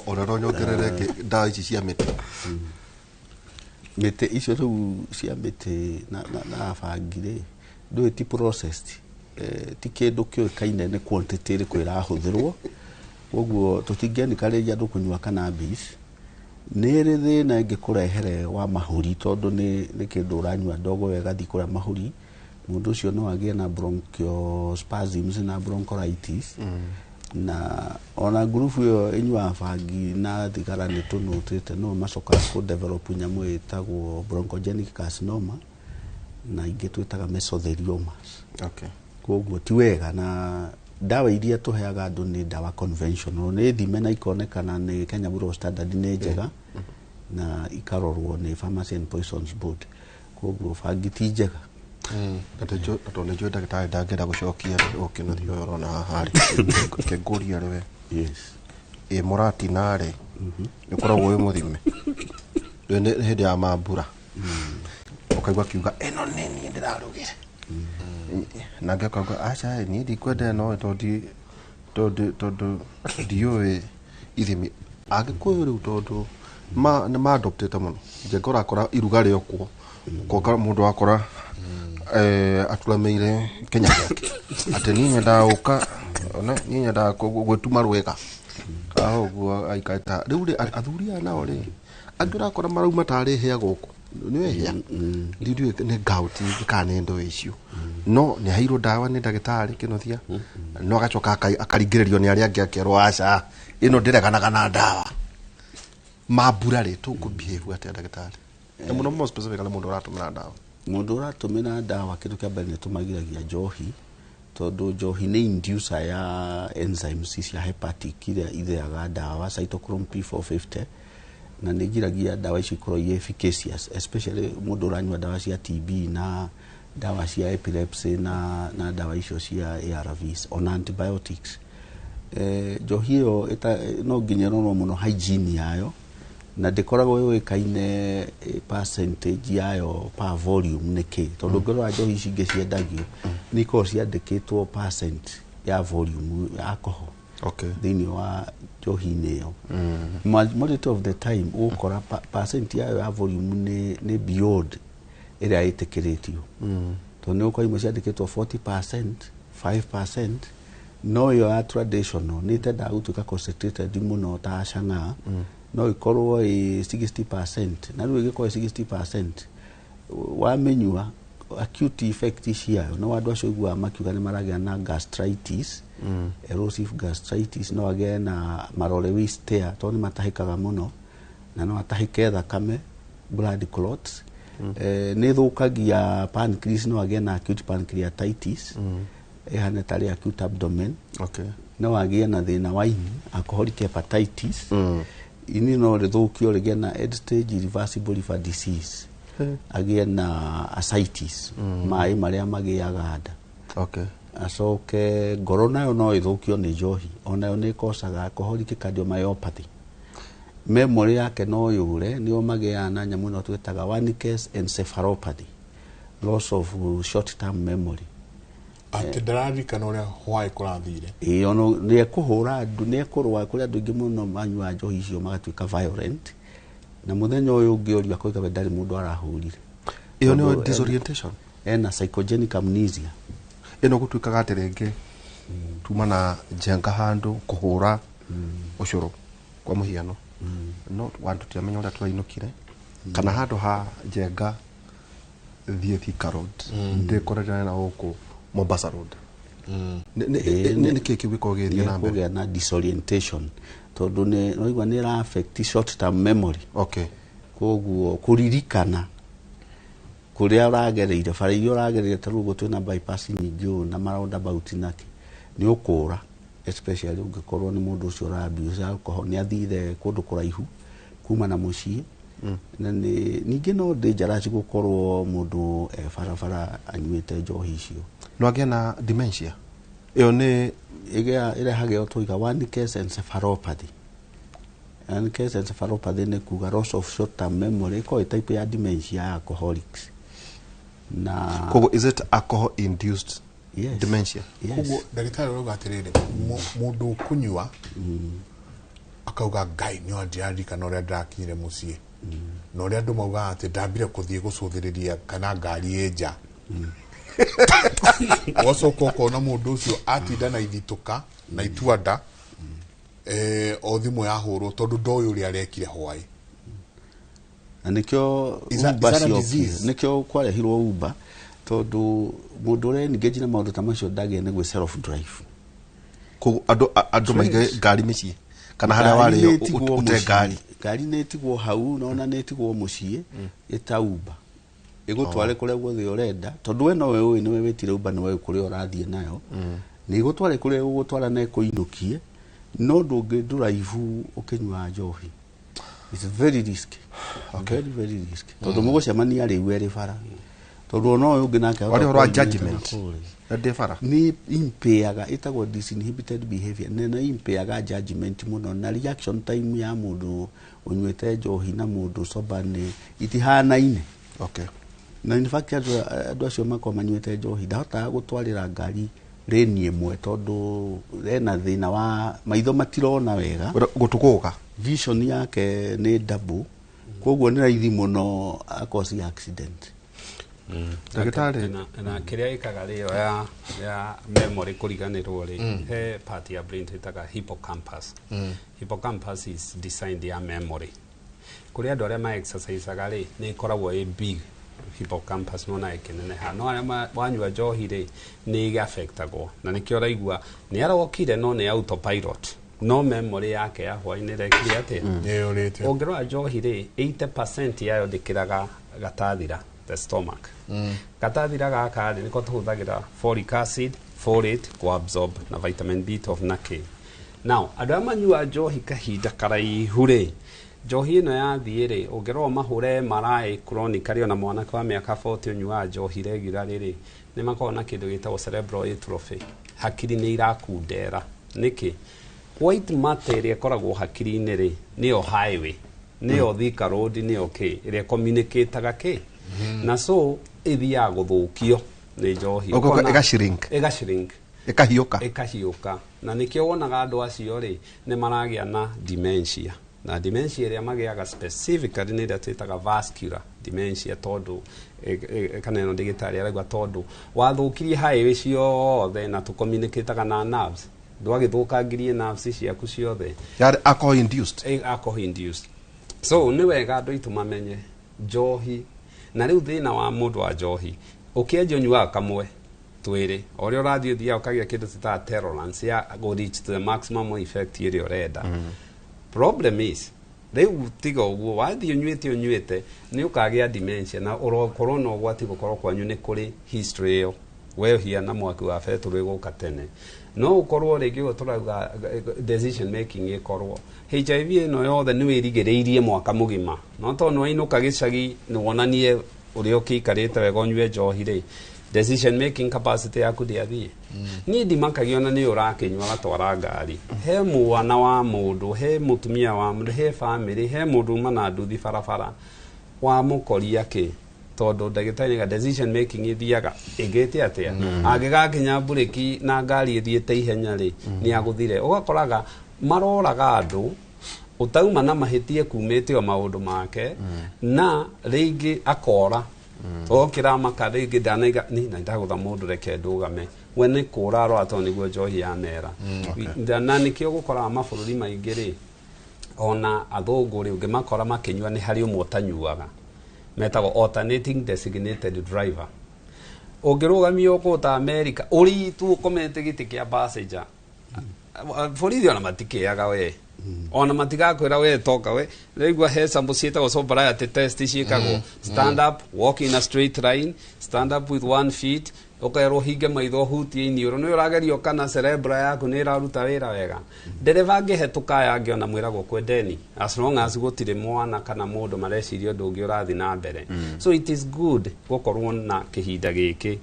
Orero nyongerere ndawa ici cia mĩtĩ, mĩtĩ icio rĩu cia mĩtĩ na bangi rĩ ndũĩ ti processed, ti kĩndũ kĩũĩkaine nĩ quantity ĩrĩkũ ĩrahũthĩrwo, ũguo tũtingĩanikarĩria andũ kũnyua cannabis. Nĩ rĩ thĩna ĩngĩkũrehere wa mahũri, tondũ nĩ kĩndũ ũranyua ndogo wega thiĩ kũrĩa mahũri, mũndũ ũcio no agĩe na bronchospasms na bronchitis. Na ona ngurubu ĩyo ĩnyuaga bangi na thigara nĩ tũnũtĩte no macokaga kũdevelop nyamũ ĩtagwo bronchogenic carcinoma na ingĩ twĩtaga mesotheliomas. Koguo ti wega, na dawa iria tũheaga andũ nĩ dawa conventional, nĩ thime na ikonekana nĩ Kenya Bureau of Standards nĩ njega na ikarorwo nĩ Pharmacy and Poisons Board, koguo bangi ti njega. Tondũ nĩ njũĩ ndagĩtarĩ ndangĩenda gũcokia ũkĩnuthio ũyũ ũrona haha rĩ, kĩngũria rĩwe ĩ mũratina rĩ nĩ ũkoragwo wĩ mũthime hĩndĩ ya mambura, ũkaigua akiuga ĩno nĩ niĩ ndĩrarugire, na ngakauga aca niĩ ndikwenda ĩno tondũ ndiũĩ ithimi. Agĩkũyũ rĩu tondũ ma adoptete muno Njenga urakora iruga riokwo koka mundu akora atulameire Kenya yake ati ni nyenda uka ni nyenda gwetuma rwega aho aikata riu athuri ana ri angira akora marauma tari hia guku ni wehia riu ni gauti kana ndo icio no ni hairo dawa ni ndagitari kinothia no agacoka akaringirerio ni aria angi akerwo aca ino ndireganaga na dawa mabura ri tukubehave ati ndagitari muno mo specific ala mundu uratumira dawa mundu uratumira dawa kitu kia mbere nitumagiragia njohi tondu njohi ni inducer ya enzymes cia hepatic iria itheaga dawa cytochrome P450 na nigiragia dawa ici ikorwo efficacious especially mundu uranywa dawa cia TB na dawa cia epilepsy na dawa icio cia ARVs on antibiotics njohi iyo no nginyerwo muno hygiene yayo na ndikoragwo yoikaine percentage yayo per volume niki tondu ngoro njohi ici ingi ciendagio ni ko ciandikitwo percent ya volume alcohol thini wa njohi niyo majority of the time ukora percent yayo ya volume ni beyond area itikiritio tondu uko imwe ciandikitwo 40% 5% no yo traditional ni tenda gutuka concentrated muno ta shanga no ikorwo 60% na riu igiko 60% wamenyua acute effect ciayo no andu acio igua makiuga ni maragia na gastritis erosive gastritis no age na marore wistea to ni matahikaga muno na no atahike thakame blood clots ni thukagia pancreas no age na acute pancreatitis ehana tari acute abdomen no age na thina wa ini alcoholic hepatitis ini no rithukio rige na end stage irreversible liver disease again na ascites mai maria magiaga nda acoke ngoro nayo no ithukio ni njohi onayo ni kosaga alcoholic cardiomyopathy memory yake no yure nio magia na nyamu no twetaga Wernicke's encephalopathy loss of short term memory ati ndarari kana uria hwai kurathire ono ni kuhura andu ni kurwa kuria andu ingi muno manyua njohi icio magatuika violent na muthenya uyu ngioria koiga ndari mundu arahurire iyo ni disorientation na psychogenic amnesia ino gutuikaga atirenge tumana Njenga handu kuhura ucuru kwa muhiano no wantu tiamenya uria twainukire kana handu ha Njenga thie Thika Road ndikorera na huko Mombasa Road ni kiki wiko gethia na mbere na disorientation tondu ni noigwa ni ra affect short term memory koguo kuririkana kuria uragereire bara iyo uragereire tarugo twina bypass nyingi na maround about naki ni ukura especially ungikorwo ni mundu ucio urabuse alcohol ni athire kundu kuraihu kuma na mucii na ningi no dangerous gukorwo mundu barabara anyuite njohi icio no age na dementia iyo ni ile hage tuiga Wernicke's encephalopathy Wernicke's encephalopathy ni kuga loss of short term memory ko type ya dementia alcoholics na kogo is it alcohol induced dementia kogo ndagitari roga atirire mundu kunywa akauga ngai nyo ndiari kana uria ndakinyire mucie no uria andu mauga ati ndambire kuthie gucuthiriria kana ngari enja wasoko kona mundu ucio atinda na ithituka na ituanda o thimu ya huru tondu ndoyo uri arekire hwai anikyo nikyo kwarehirwo Uber tondu mundu ure engage na maundu ta macio ndage ne gwe self drive ko ando maige ngari micii kana haria wari ute ngari netigwo hau nona netigwo mucii eta Uber igutware kuria guothe urenda tondu we no we ni we wetire Uber ni we kuria urathie nayo ni igutware kuria ugutwara na kuinukie no ndungi drive ukinywa njohi it's very risky very risky tondu mugucemania riu eri bara tondu no we ungi nake wari ro judgment ende bara ni impaired itagwo disinhibited behavior na impaired judgment muno na reaction time ya mundu unywete njohi na mundu sober ni itihanaine na in fact andu acio makoma manyuite njohi ndahota gutwarira ngari reni imwe tondu ena thina wa maitho matirona wega gutukuga vision yake ni double koguo ni raithi muno akosi accident ndagitari na kiria ikaga rio ya memory kuriganirwo ri he part ya brain itaga hippocampus. Hippocampus is designed ya memory kuria andu aria ma exercise aga ri ni ikoragwo i big hippocampus mona ikinene ha no aria wanyua njohi ri ni affectagwo na nikio raigua ni arokire no ni autopilot no memory yake ya hwaini rekire atia ongirwa njohi ri 80% yayo ndikiraga gatathira the stomach gatathira gaka ni ko tuhuthagira folic acid folate ko absorb na vitamin B12 na K. Now andu manyua njohi kahinda karaihu ri njohi ino yathie ri ongirwo mahure marai chronically ona mwana kwa miaka 40 onyua njohi regularly ri ni makona na kindu gitagwo cerebral atrophy hakiri ni irakundera niki white matter iria koragwo hakiri-ini ri niyo highway niyo Thika road niyo ki iria communicateaga ki na so ithia guthukio ni njohi igashrink ikahiuka na nikio wonaga andu acio ri ni maragia na dementia na dementia iria magiaga specifically ni twitaga vascular dementia tondu kana no digitari aragwa tondu wathukirie highway ciothe na tu communicateaga na nerves ndwagithukangirie nerves ciaku ciothe yari alcohol induced so ni wega andu itu mamenye njohi na riu thina wa mundu wa njohi ukienja nyua kamwe twiri orio radio thia ukagia kindu cita tolerance ya go reach to the maximum effect iria urenda problem is riu tiga uguo wathi unyuite ni ukagia dementia na urokorwo no gwati gukorwo kwanyu ni kuri history iyo we hia na mwaki wa fetu riguka tene no ukorwo ringi uturauga decision making ikorwo HIV ino yothe ni wirigiriirie mwaka mugima no to no inuka gicagi ni wonanie uri ukikarite wega nywe njohi ri decision making capacity yaku ndiathie ni ndimakagia na ni urakinywa gatwara ngari he mwana wa mundu he mutumia wa mundu he family he mundu mana nduthi barabara wa mukoria ki tondu ndagitari ga decision making ithiaga igete atia agigakinya bureki na ngari ithiete ihenya ri ni aguthire ugakoraga maroraga andu utauma na mahitie kumete o maundu make na ringi akora okira makarigi danaiga ni na ndagutha mundu reke ndugame we ni kuraro ato niguo njohi ya nera na nikio gukora mabururi maingi ri ona athungu ri ungimakora makinyua ni hari umwe tanyuaga metago alternating designated driver ungirugamio kuta America uri tu komete giti kia passenger borithi ona matikiaga we ona matigakwira we toka we rigwa he sample cietagwo sobriety test ciekagwo stand up walk in a straight line stand up with 1 feet ukaero hinge maitho hutie iniuro ni uragerio kana cerebral yaku ni iraruta wira wega ndereva ngihetuka yangi ona mwiragwo kwendeni as long as gutire mwana kana mundu marecirio ndungi urathi na mbere so it is good gukorwo na kihinda giki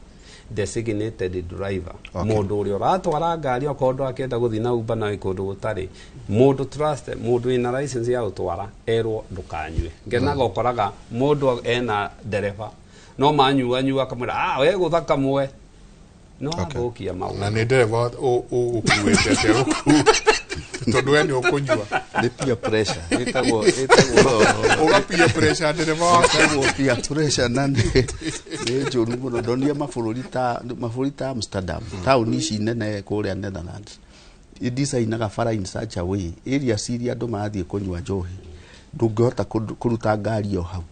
designated driver mundu uri uratwara ngari okondo akenda guthi na Uber na ikundu gutari mundu trust mundu ina license ya utwara erwo ndukanywe ngenaga ukoraga mundu ena dereva no manyua kamera we guthaka mwe no agokia mau na ni dereva ukuwete tero tondu we ni ukunyua ni peer pressure etagwo uga peer pressure dereva etagwo peer pressure nani ni njuru muno ndonia mabũrũri ta Amsterdam tauni ici nene kuria Netherlands idesignaga bara in such a way area ciria andu mathie kunyua njohi ndungihota kuruta ngari o hau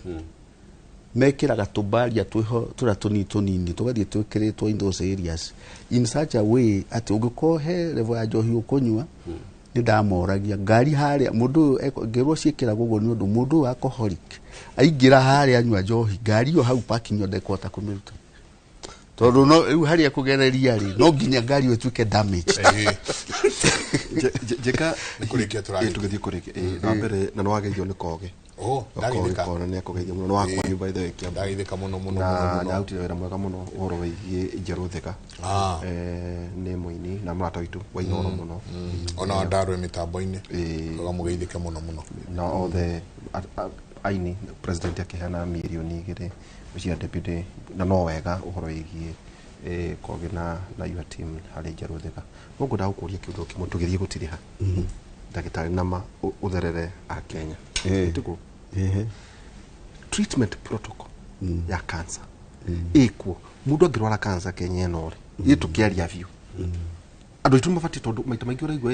mekiraga tubaria twiho tura tunini tugathie twikiritwo in those areas in such a way ati ungiko he level ya njohi ukunyua ni ndamoragia ngari haria mundu ngirwo ciikira gugo ni undu mundu alcoholic aingira haria anyua njohi ngari yo hau parking yo ndekota kumiruta tondu no riu haria kugereria ri no nginya ngari ituike damage jeka kurikia tugithie kurikia na mbere na no wageithio ni koge ndagithika ona ni akugeithia muno no wakwa by the way kia ndagithika muno na utire wira mwega muno uhoro wigie Njeruthika ni muini na mrata witu wa inoro muno ona ndarwe mitambo-ini mugeithike muno na othe aini president akihana milioni 2 cia deputy na no wega uhoro wigie koge na your team hari Njeruthika guku ndagukuria kiundu kimwe tugithie gutiriha ndagĩtarĩ nama utherere a Kenya tiko treatment protocol ya cancer ikuo mundu angirwara cancer Kenya eno ri itukiaria view andu itu mabati tondu maita maingi uraigwa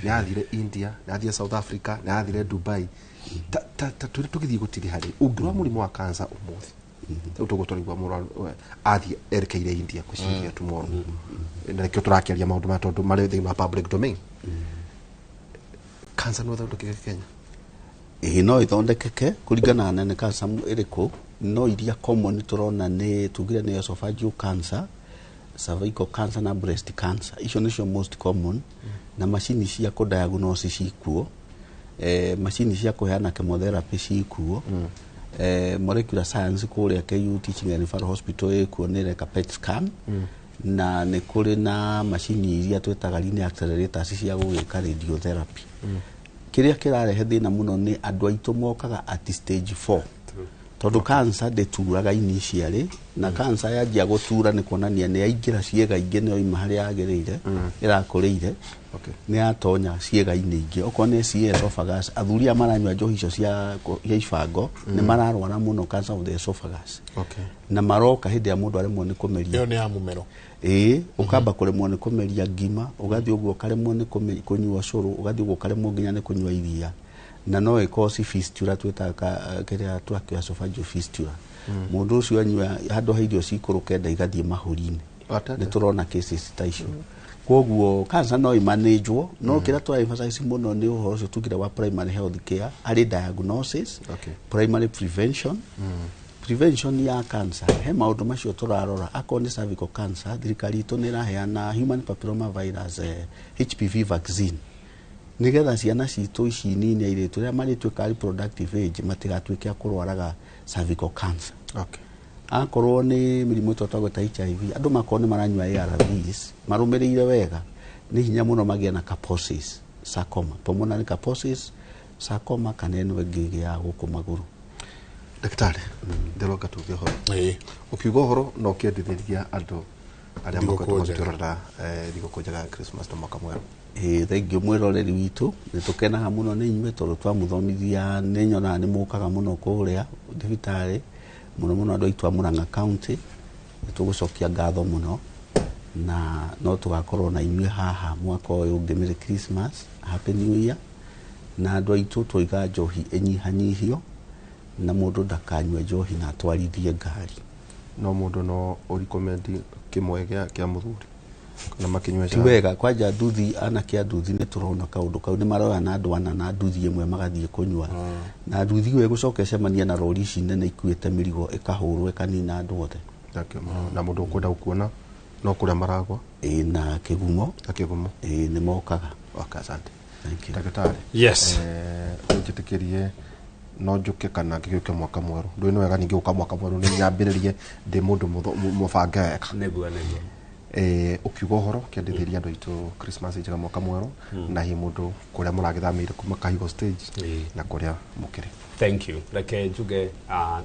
yathire India yathire South Africa yathire Dubai tugithie gutiri hari ungirwa murimu wa cancer umuthi utugutwarigwa murwaru athie erekeire India kuciria tomorrow na rekio turakiaria maundu ma tondu mari thiini wa public domain cancer no thondekeke Kenya no ithondekeke kuringana na cancer iriku no iria common turona ni tugire ni esophageal cancer, cervical cancer na breast cancer. Icio nicio most common na machine cia ku diagnose cikuo machine cia kuheana chemotherapy cikuo molecular science kuria KU Teaching and Referral Hospital ikuo ni reka PET scan na ni kuri na machine iria twetaga linear accelerators cia gugika radiotherapy kiria kirarehe thina muno ni andu aitu mokaga at stage 4 tondu cancer deturaga initially na cancer yanjia gutura ni kuonania ni aingira ciega ingi ni oima hari agirire irakurire ni atonya ciega ingi okwo ni esophagus athuria maranywa njohi icio cia ibango ni mararwara muno cancer of the esophagus na maroka hindi ya mundu aremwo ni kumeria iyo ni ya mumero ukamba kuremwo ni kumeria ngima ugathi uguo karemwo ni kunywa curu ugathi uguo karemwo nginya ni kunywa iria na no ikosi fistula twetaka kiria twakio esophageal fistula mundu ucio anywa handu hairio cikurukenda igathie mahurine ni turona cases ta icio koguo cancer no imanageo no kiria twa emphasize muno ni uhoro ucio tugira wa primary health care ari diagnosis primary prevention prevention ya cancer he maundu macio turarora akoni cervical cancer thirikari itu ni raheana human papilloma virus HPV vaccine nigetha ciana citu ici nini ire turia mari twika reproductive age matigatuike akurwaraga cervical cancer akorwo ni mirimu twatagwo ta HIV andu makone maranywa ARVs marumirire wega ni hinya muno magia na Kaposis sarcoma pulmonary Kaposis sarcoma kanene wegige ya guku maguru daktari nderoka tu horo ukiugo horo no kiendithia andu aria makotorora thigũkũ njega ya Christmas na mwaka mwerũ thengiũ mwĩroreri witũ nĩ tũkenaga mũno nĩ inyuĩ tondũ twamũthomithia nĩ nyonaga nĩ mũkaga mũno kũrĩa thibitarĩ mũno mũno andũ aitũ a Murang'a County nĩ tũgũcokia ngatho mũno na no tũgakorwo na inyuĩ haha mwaka ũyũ ũngĩ Merry Christmas Happy New Year na andũ aitũ tũiga njohi ĩnyihanyihio na mũndũ ndakanyue njohi na atwarithie ngari no mundu no recommend kimwe kia muthuri kana makinywe cha wega kwanja nduthi ana kia nduthi ni turona kaundu kau ni maroya na andu ana na nduthi imwe magathie kunywa na nduthi we gucoka cemania na rori ici nene ikuite mirigo ikahurwo kanina andu othe na mundu kwenda kuona no kuria maragwa na kigumo ni mokaga asante daktari yes njitikirie no njuke kana ngiuke mwaka mweru ndu ino wega ningi uka mwaka mweru ni nyambiririe ndi mundu mubanga wega negua ukiuga horo kiendithiria andu aitu Christmas njega mwaka mweru na hi mundu kuria muragithamire kuma kahigo stage na kuria mukiri thank you reke njuge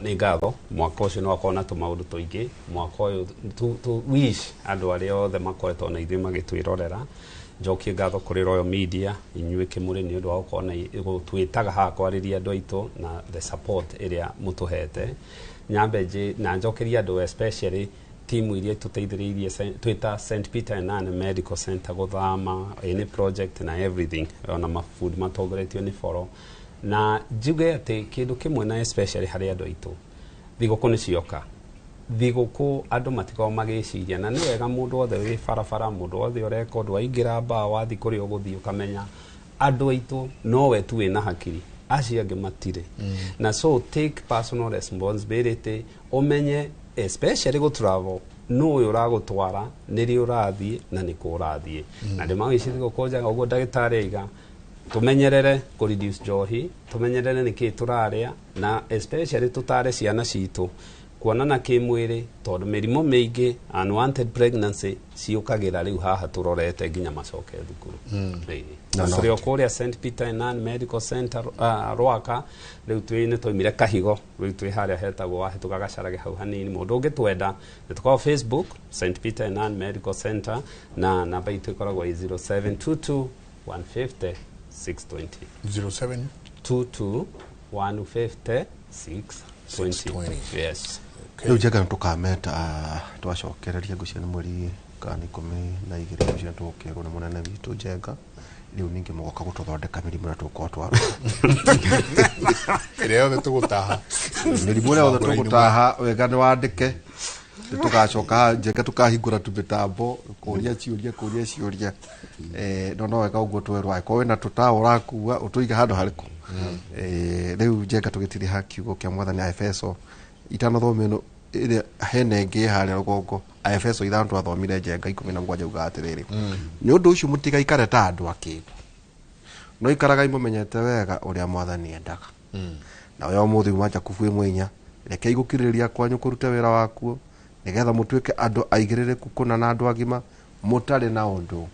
ni ngatho mwaka ucio no akona tu maundu tuingi mwaka uyu tu wish andu aria othe makoretwo na ithuĩ magitwirorera njokie ngatho kuri Royal Media inyuĩ kimuri ni undu wa gukona gwitwaga haha kwariria andu aitu na the support iria mutuhete nyambe na njokeria andu especially timu iria tuteithiririe twita St Peter and Anne Medical Center guthama any project na everything ona mafood matongoretio ni foro na njuge ati kindu kimwe na especially hari andu aitu thigũkũ nĩ cioka thigũkũ andu matikao magiciria na ni wega mundu othe wi barabara mundu othe ureka undu aingira mbaa wathi kuri uguthii ukamenya andu aitu no we tu wina hakiri acio angi matire na so take personal responsibility umenye especially go travel no uyu uragutwara niri urathie na niku urathie na ndimagicithie gukonja uguo ndagitari iga tumenyerere ku reduce njohi tumenyerere niki turaria na especially tutare ciana citu kuonana kimwiri tondu mirimo mingi unwanted pregnancy ciukagira riu haha turorete nginya macoke thukuru na sio kuria St Peter and Anne Medical Center Rwaka riu twine toimire kahigo riu twi haria hetagwo wahituka gacarage hau hanini mundu ungitwenda nituko Facebook St Peter and Anne Medical Center na namba itu ikoragwo 0722 150 620 07 22 150 620. Yes. Riu Njenga tukameta twacokereria ngucia ni mweri kana 12 ngucia tukirwo ni munene witu Njenga riu ningi mugoka gututhondeka mirimu na tuko twaro Ireo de tugutaha mirimu reo de tugutaha wega ni wandike tugacoka Njenga tukahingura tumitambo kuria ciuria no wega uguo twerwa ko wena tutaura kuwa utuiga handu hariku riu Njenga tugitiri hakiugo kia mwathani a Efeso itano thomeno ire henenge haria rugongo a Efeso ithantu athomire Njenga 17 uga atiriri ni undu ucio mutigaikare ta andu akigo no ikaraga imumenyete wega uria mwathani endaga na yo muthi umaja kufu imwenya reke igukiriria kwanyu kurute wira wakuo nigetha mutuike andu aigiririku kuna na andu agima mutari na undu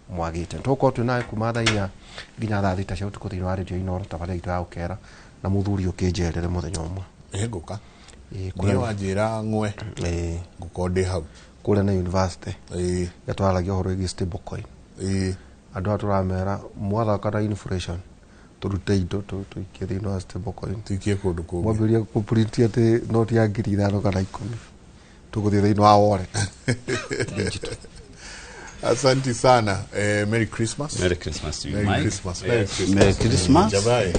mwagite toko tunaye kumathainya nginya thaa thita cia utuku thiini wa radio Ino tabari itu ya ukera na muthuri ukinjerere muthenya umwe nguka kuri wanjira ngwe ngukonde hau kule na university yatwaragia horo igi stable coin andu aturamera mwatha kana inflation turute indo tuikie thiini wa stable coin tuikie kundu kungi mwambiria kuprint ati noti ya 5,000 kana 10 tuguthie thiini wa wallet digital. Asante sana. Merry Christmas. Merry Christmas to you, Merry Mike. Christmas. Merry Christmas. Merry Christmas. Jabai.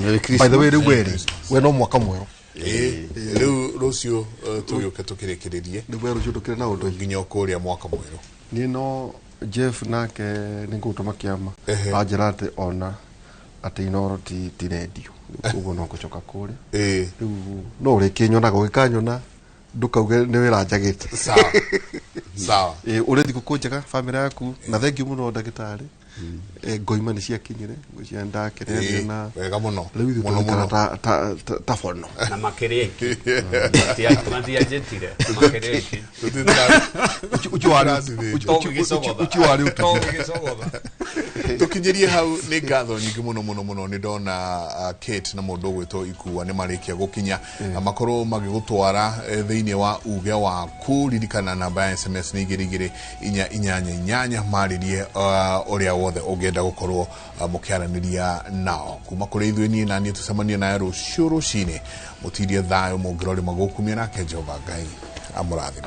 Merry Christmas. By the way, we no mwaka mwero. Rucio tuyuke tukirikirie. Niguo rucio tukire na undu nginya ukuria mwaka mwero. Ni no Jeff nake ningutuma kiama. Ajira ati ona ati Ino ti radio. Uguo no gucoka kuri. No reke nyona gukanyona ndukauge ni wira njagite. Sawa. Sawa. Urethi gukunjaga family yaku na thank you muno ndagitari. Ngoima ni cia kinyire gucia ndakire na wega muno. Muno ta fono. Na makereki. Tia jetire. Makereki. Uchiwari tukinyirie hau ni ngatho nyingi muno ni ndona Kate na mundu gwitwo Ikuwa ni marikia gukinya makorwo magigutwara thiini wa uge wa kuririkana namba ya SMS ni 2288 maririe uria wothe ungenda gukorwo mukiaraniria nao kuma kuri ithuĩ ni nani tucemanie na rucio rucini mutirie thayo mungirori magukumia nake Jehova Ngai amurathime.